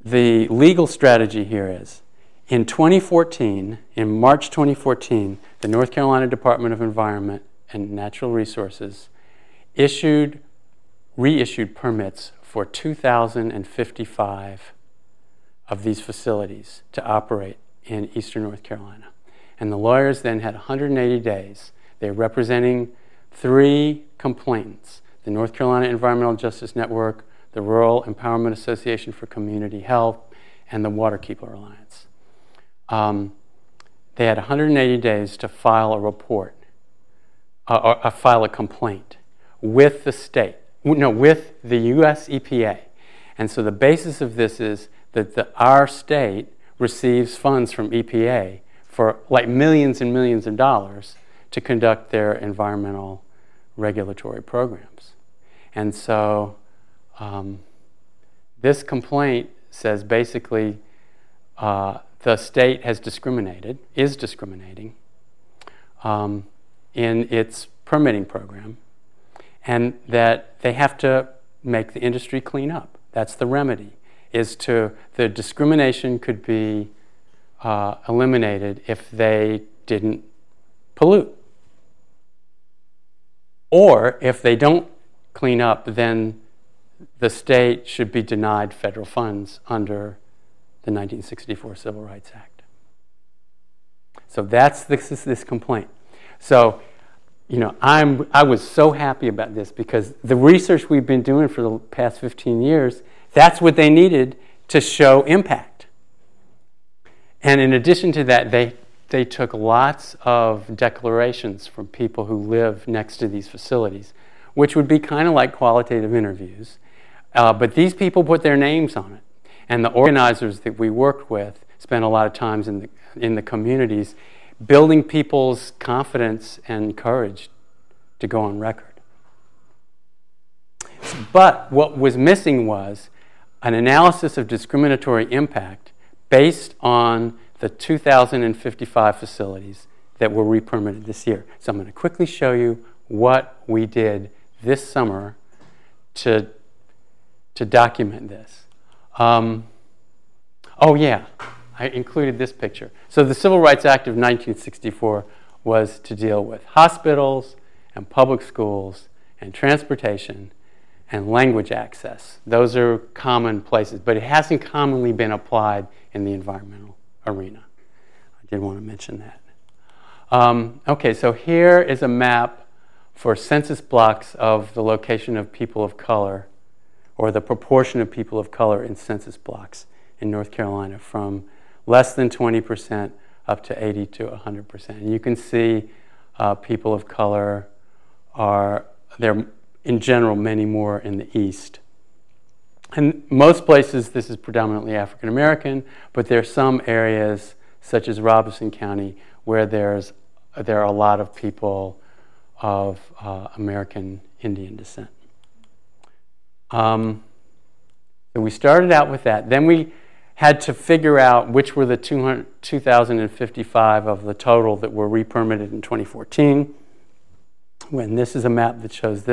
the legal strategy here is, in 2014, in March 2014, the North Carolina Department of Environment and Natural Resources reissued permits for 2,055 of these facilities to operate in eastern North Carolina. And the lawyers then had 180 days. They're representing 3 complainants: the North Carolina Environmental Justice Network, the Rural Empowerment Association for Community Health, and the Waterkeeper Alliance. They had 180 days to file a report, or file a complaint with the state, with the U.S. EPA. And so the basis of this is that our state receives funds from EPA for like millions and millions of dollars to conduct their environmental regulatory programs. And so this complaint says basically the state is discriminating in its permitting program, and that they have to make the industry clean up. That's the remedy, the discrimination could be eliminated if they didn't pollute. Or if they don't clean up, then the state should be denied federal funds under the 1964 Civil Rights Act. So that's this complaint. So, I was so happy about this because the research we've been doing for the past 15 years, that's what they needed to show impact. And in addition to that, they took lots of declarations from people who live next to these facilities, which would be kind of like qualitative interviews. But these people put their names on it. And the organizers that we worked with spent a lot of times in the communities building people's confidence and courage to go on record. But what was missing was an analysis of discriminatory impact based on the 2,055 facilities that were re-permitted this year. So I'm going to quickly show you what we did this summer to document this. Oh yeah, I included this picture. So the Civil Rights Act of 1964 was to deal with hospitals and public schools and transportation and language access. Those are common places, but it hasn't commonly been applied in the environmental arena. I did want to mention that. Okay, so here is a map for census blocks of the location of people of color, or the proportion of people of color in census blocks in North Carolina, from less than 20% up to 80 to 100%. And you can see people of color there in general many more in the East. In most places this is predominantly African American, but there are some areas such as Robeson County where there are a lot of people of American Indian descent. So we started out with that. Then we had to figure out which were the 2,055 of the total that were re-permitted in 2014. When this is a map that shows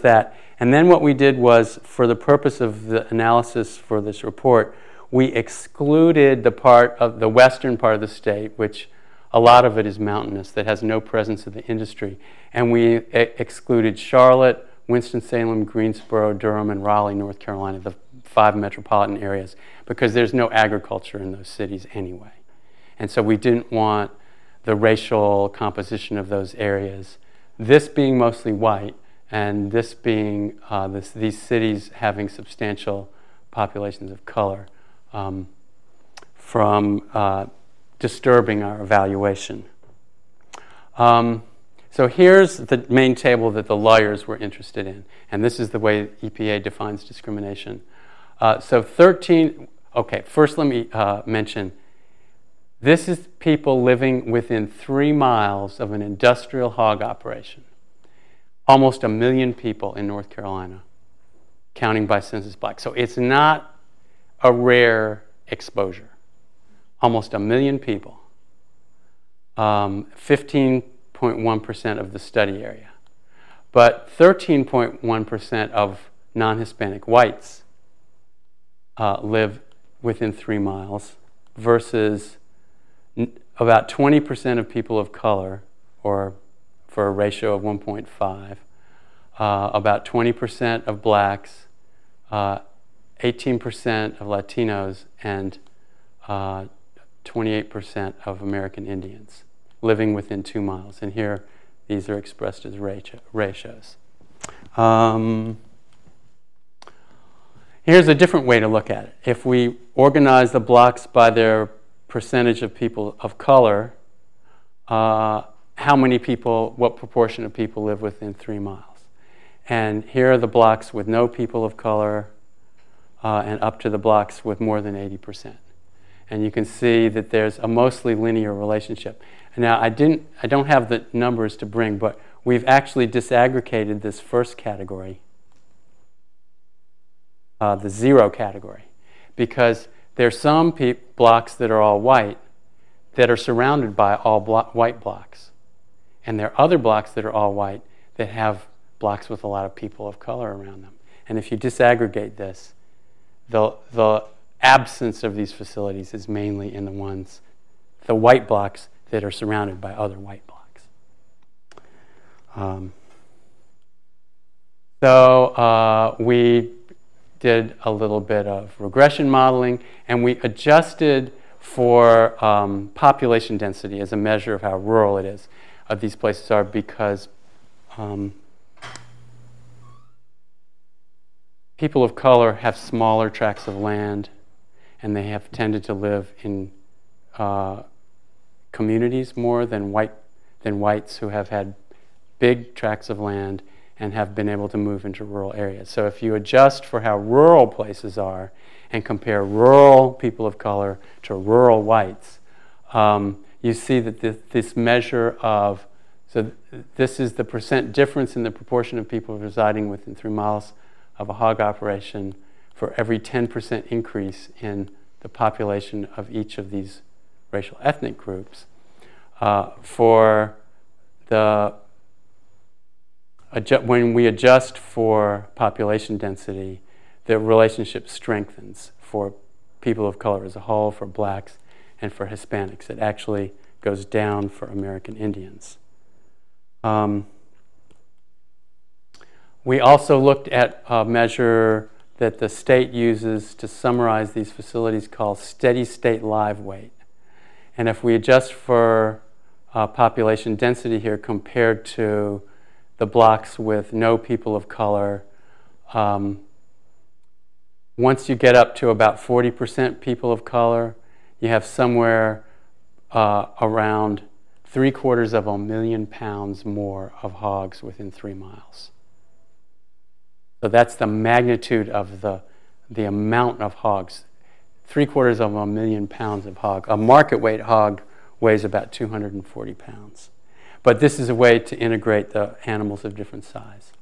that. And then what we did was, for the purpose of the analysis for this report, we excluded the western part of the state, which a lot of it is mountainous, that has no presence of the industry. And we excluded Charlotte, Winston-Salem, Greensboro, Durham, and Raleigh, North Carolina, the 5 metropolitan areas, because there's no agriculture in those cities anyway. And so we didn't want the racial composition of those areas, this being mostly white, and this being these cities having substantial populations of color, from disturbing our evaluation. So here's the main table that the lawyers were interested in, and this is the way EPA defines discrimination. So Okay, first let me mention, this is people living within 3 miles of an industrial hog operation. Almost 1 million people in North Carolina, counting by census black. So it's not a rare exposure. Almost 1 million people. 15.1% of the study area. But 13.1% of non-Hispanic whites live within 3 miles versus about 20% of people of color, or for a ratio of 1.5, about 20% of blacks, 18% of Latinos, and 28% of American Indians living within 2 miles. And here, these are expressed as ratios. Here's a different way to look at it. If we organize the blocks by their percentage of people of color, how many people, what proportion of people live within 3 miles? And here are the blocks with no people of color and up to the blocks with more than 80%. And you can see that there's a mostly linear relationship. Now, I don't have the numbers to bring, but we've actually disaggregated this first category, the 0 category, because there's some blocks that are all white that are surrounded by all white blocks. And there are other blocks that are all white that have blocks with a lot of people of color around them. And if you disaggregate this, the absence of these facilities is mainly in the white blocks that are surrounded by other white blocks. So we did a little bit of regression modeling, and we adjusted for population density as a measure of how rural it is. These places are because people of color have smaller tracts of land, and they have tended to live in communities more than whites who have had big tracts of land and have been able to move into rural areas. So if you adjust for how rural places are and compare rural people of color to rural whites, you see that this measure of, so this is the percent difference in the proportion of people residing within 3 miles of a hog operation for every 10% increase in the population of each of these racial ethnic groups. For the when we adjust for population density, the relationship strengthens for people of color as a whole, for blacks, and for Hispanics. It actually goes down for American Indians. We also looked at a measure that the state uses to summarize these facilities called steady state live weight. And if we adjust for population density here compared to the blocks with no people of color, once you get up to about 40% people of color, you have somewhere around 750,000 pounds more of hogs within 3 miles. So that's the magnitude of the amount of hogs. 750,000 pounds of hog. A market weight hog weighs about 240 pounds. But this is a way to integrate the animals of different size.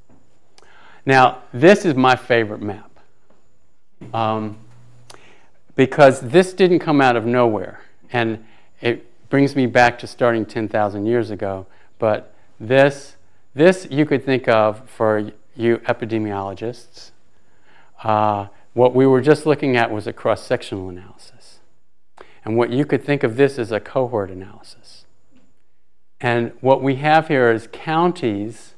Now, this is my favorite map. Because this didn't come out of nowhere. And it brings me back to starting 10,000 years ago. But this you could think of for you epidemiologists. What we were just looking at was a cross-sectional analysis. And what you could think of this as a cohort analysis. And what we have here is counties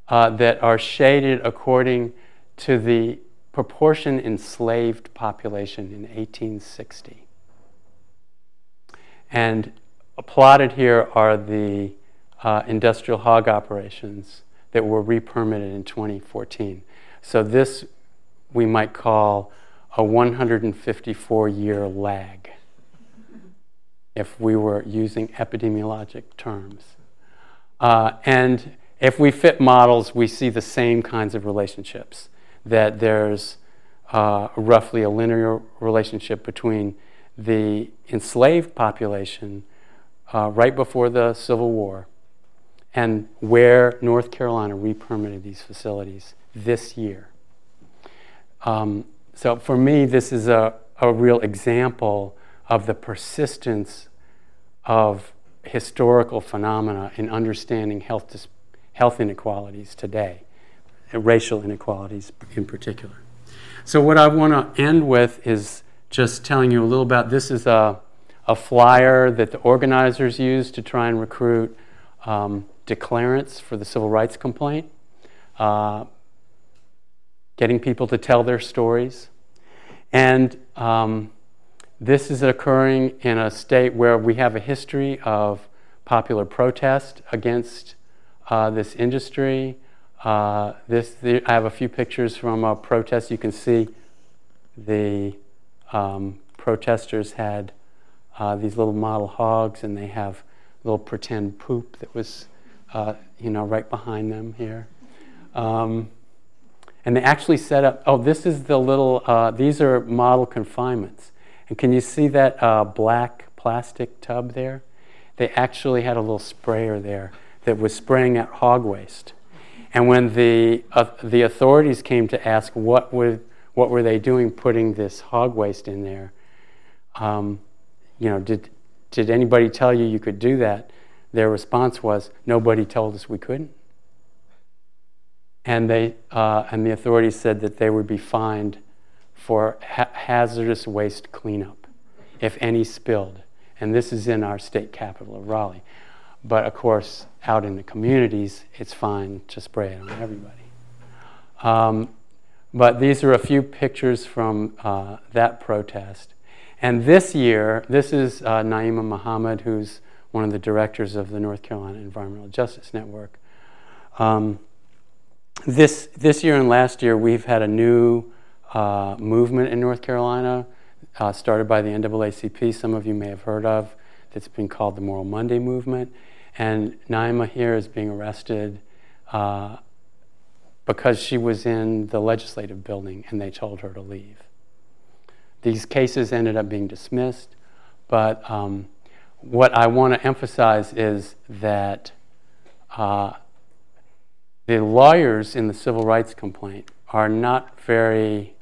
that are shaded according to the proportion enslaved population in 1860. And plotted here are the industrial hog operations that were re-permitted in 2014. So this we might call a 154-year lag if we were using epidemiologic terms. And if we fit models, we see the same kinds of relationships, that there's roughly a linear relationship between the enslaved population right before the Civil War and where North Carolina re-permitted these facilities this year. So for me, this is a real example of the persistence of historical phenomena in understanding health inequalities today, racial inequalities in particular. So what I want to end with is just telling you a little about, this is a flyer that the organizers used to try and recruit declarants for the civil rights complaint, getting people to tell their stories. And this is occurring in a state where we have a history of popular protest against this industry. I have a few pictures from a protest. You can see the protesters had these little model hogs, and they have little pretend poop that was, right behind them here. And they actually set up, this is the little, these are model confinements. And can you see that black plastic tub there? They actually had a little sprayer there that was spraying out hog waste. And when the authorities came to ask what were they doing putting this hog waste in there, did anybody tell you could do that? Their response was, nobody told us we couldn't. And the authorities said that they would be fined for hazardous waste cleanup if any spilled. And this is in our state capital of Raleigh. But of course, out in the communities, it's fine to spray it on everybody. But these are a few pictures from that protest. And this year, this is Naima Muhammad, who's one of the directors of the North Carolina Environmental Justice Network. This year and last year, we've had a new movement in North Carolina, started by the NAACP, some of you may have heard of, that's been called the Moral Monday Movement. And Naima here is being arrested because she was in the legislative building and they told her to leave. These cases ended up being dismissed, but what I want to emphasize is that the lawyers in the civil rights complaint are not very,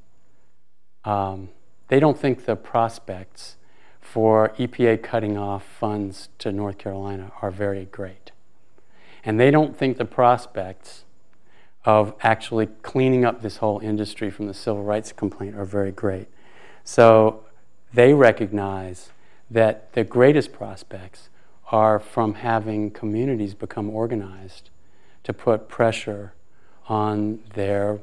they don't think the prospects for EPA cutting off funds to North Carolina are very great. And they don't think the prospects of actually cleaning up this whole industry from the civil rights complaint are very great. So they recognize that the greatest prospects are from having communities become organized to put pressure on the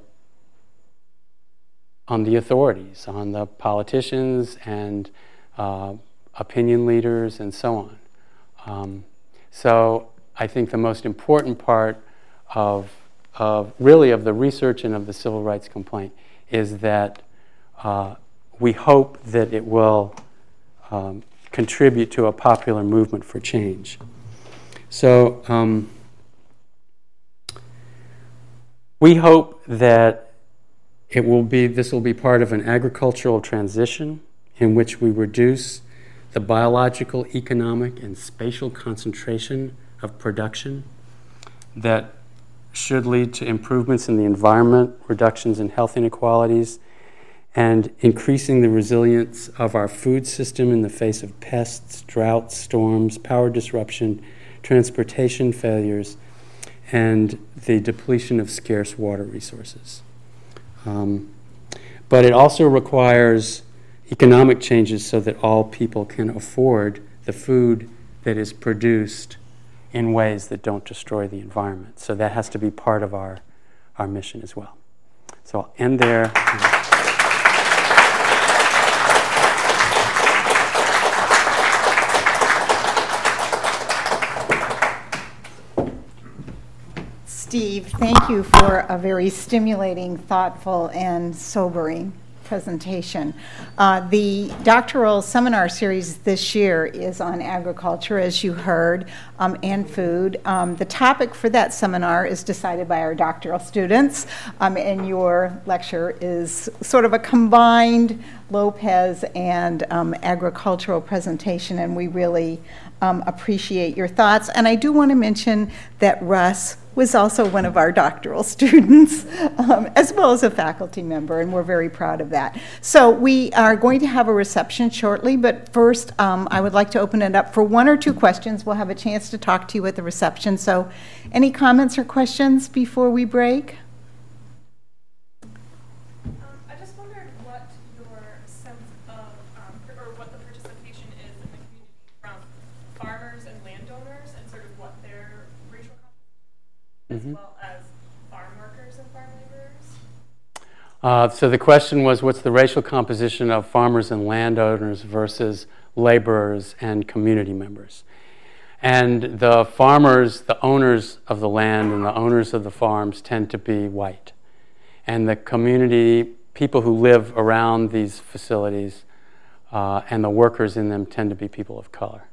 authorities, on the politicians and opinion leaders and so on. So I think the most important part of the research and of the civil rights complaint is that we hope that it will contribute to a popular movement for change. So we hope that this will be part of an agricultural transition in which we reduce the biological, economic, and spatial concentration of production that should lead to improvements in the environment, reductions in health inequalities, and increasing the resilience of our food system in the face of pests, droughts, storms, power disruption, transportation failures, and the depletion of scarce water resources. But it also requires economic changes so that all people can afford the food that is produced in ways that don't destroy the environment. So that has to be part of our mission as well. So I'll end there. Steve, thank you for a very stimulating, thoughtful, and sobering presentation. The doctoral seminar series this year is on agriculture, as you heard, and food. The topic for that seminar is decided by our doctoral students, and your lecture is sort of a combined Lopez and agricultural presentation, and we really appreciate your thoughts. And I do want to mention that Russ was also one of our doctoral students, as well as a faculty member, and we're very proud of that. So we are going to have a reception shortly, but first I would like to open it up for 1 or 2 questions. We'll have a chance to talk to you at the reception. So any comments or questions before we break? I just wondered what your sense of, or what the participation is in the community from farmers and landowners, and sort of what their racial as well as farm workers and farm laborers? So the question was, what's the racial composition of farmers and landowners versus laborers and community members? And the farmers, the owners of the land and the owners of the farms tend to be white. And the community, people who live around these facilities and the workers in them tend to be people of color.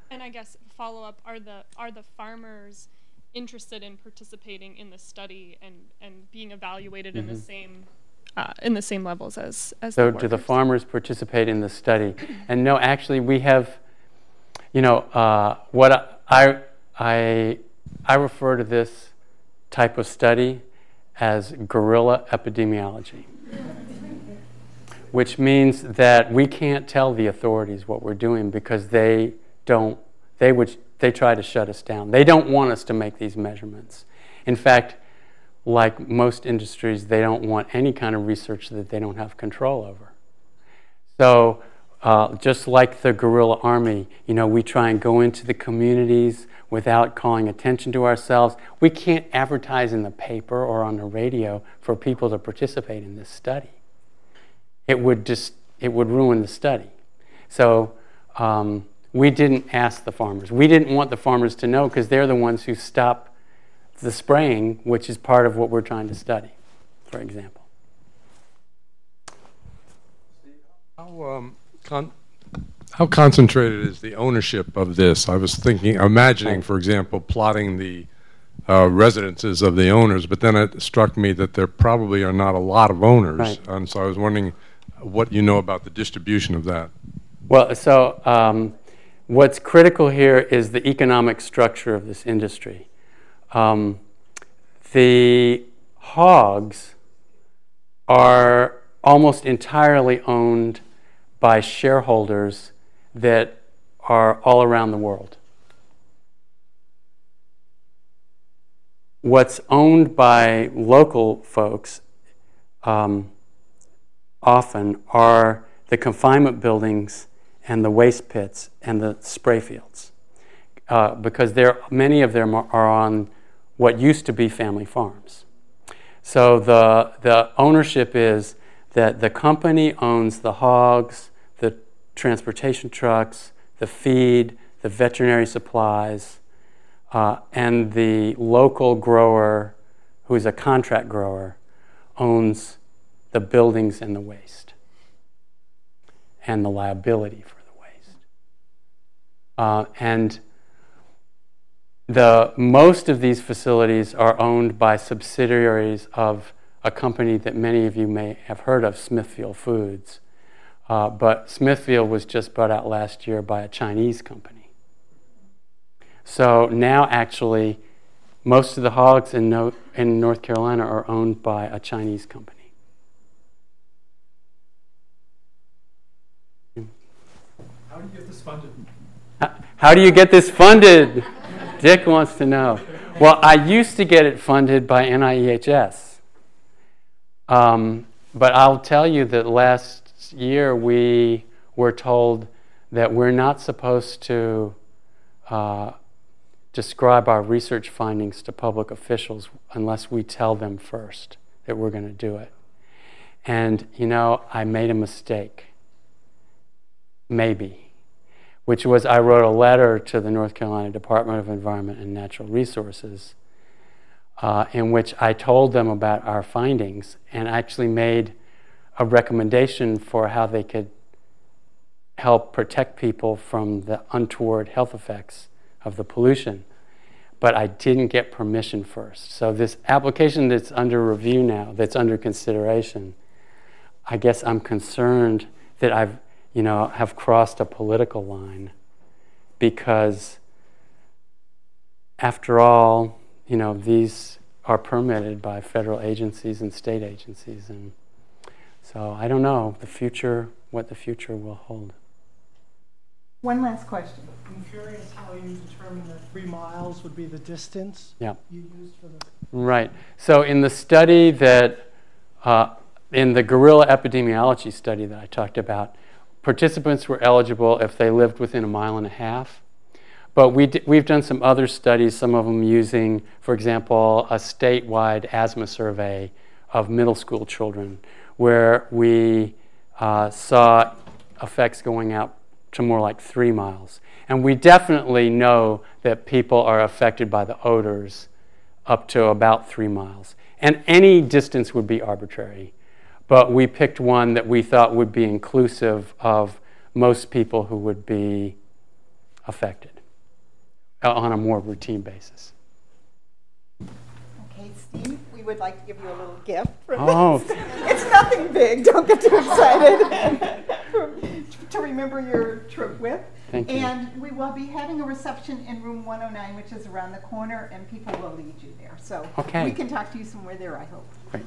And I guess follow-up, are the farmers interested in participating in the study and being evaluated in the same levels as so the do the workers? farmers participate in the study? And no, actually we have, you know, what I refer to this type of study as guerrilla epidemiology, which means that we can't tell the authorities what we're doing because they try to shut us down. They don't want us to make these measurements. In fact, like most industries, they don't want any kind of research that they don't have control over. So just like the guerrilla army, you know, we try and go into the communities without calling attention to ourselves. We can't advertise in the paper or on the radio for people to participate in this study. It would ruin the study. So we didn't ask the farmers. We didn't want the farmers to know because they're the ones who stop the spraying, which is part of what we're trying to study, for example. How concentrated is the ownership of this? I was imagining, for example, plotting the residences of the owners, but then it struck me that there probably are not a lot of owners, right. And so I was wondering what you know about the distribution of that. Well, so what's critical here is the economic structure of this industry. The hogs are almost entirely owned by shareholders that are all around the world. What's owned by local folks often are the confinement buildings and the waste pits and the spray fields, because many of them are on what used to be family farms. So the ownership is that the company owns the hogs, the transportation trucks, the feed, the veterinary supplies, and the local grower, who is a contract grower, owns the buildings and the waste and the liability for the waste. And most of these facilities are owned by subsidiaries of a company that many of you may have heard of, Smithfield Foods. But Smithfield was just bought out last year by a Chinese company. So now actually most of the hogs in North Carolina are owned by a Chinese company. How do you get this funded? How do you get this funded? Dick wants to know. Well, I used to get it funded by NIEHS. But I'll tell you that last year we were told that we're not supposed to describe our research findings to public officials unless we tell them first that we're going to do it. And, you know, I made a mistake. Maybe. Which was I wrote a letter to the North Carolina Department of Environment and Natural Resources in which I told them about our findings and actually made a recommendation for how they could help protect people from the untoward health effects of the pollution. But I didn't get permission first. So this application that's under review now, that's under consideration, I guess I'm concerned that I've, have crossed a political line, because after all, these are permitted by federal agencies and state agencies. And so I don't know what the future will hold. One last question. I'm curious how you determined that 3 miles would be the distance you used for the... Right. So in the study that, in the guerrilla epidemiology study that I talked about, participants were eligible if they lived within 1.5 miles. But we've done some other studies, some of them using, for example, a statewide asthma survey of middle school children, where we saw effects going out to more like 3 miles. And we definitely know that people are affected by the odors up to about 3 miles. And any distance would be arbitrary. But we picked one that we thought would be inclusive of most people who would be affected on a more routine basis. Okay, Steve, we would like to give you a little gift for this. It's nothing big. Don't get too excited. To remember your trip with. Thank you. And we will be having a reception in room 109, which is around the corner, and people will lead you there. So we can talk to you somewhere there, I hope. Great.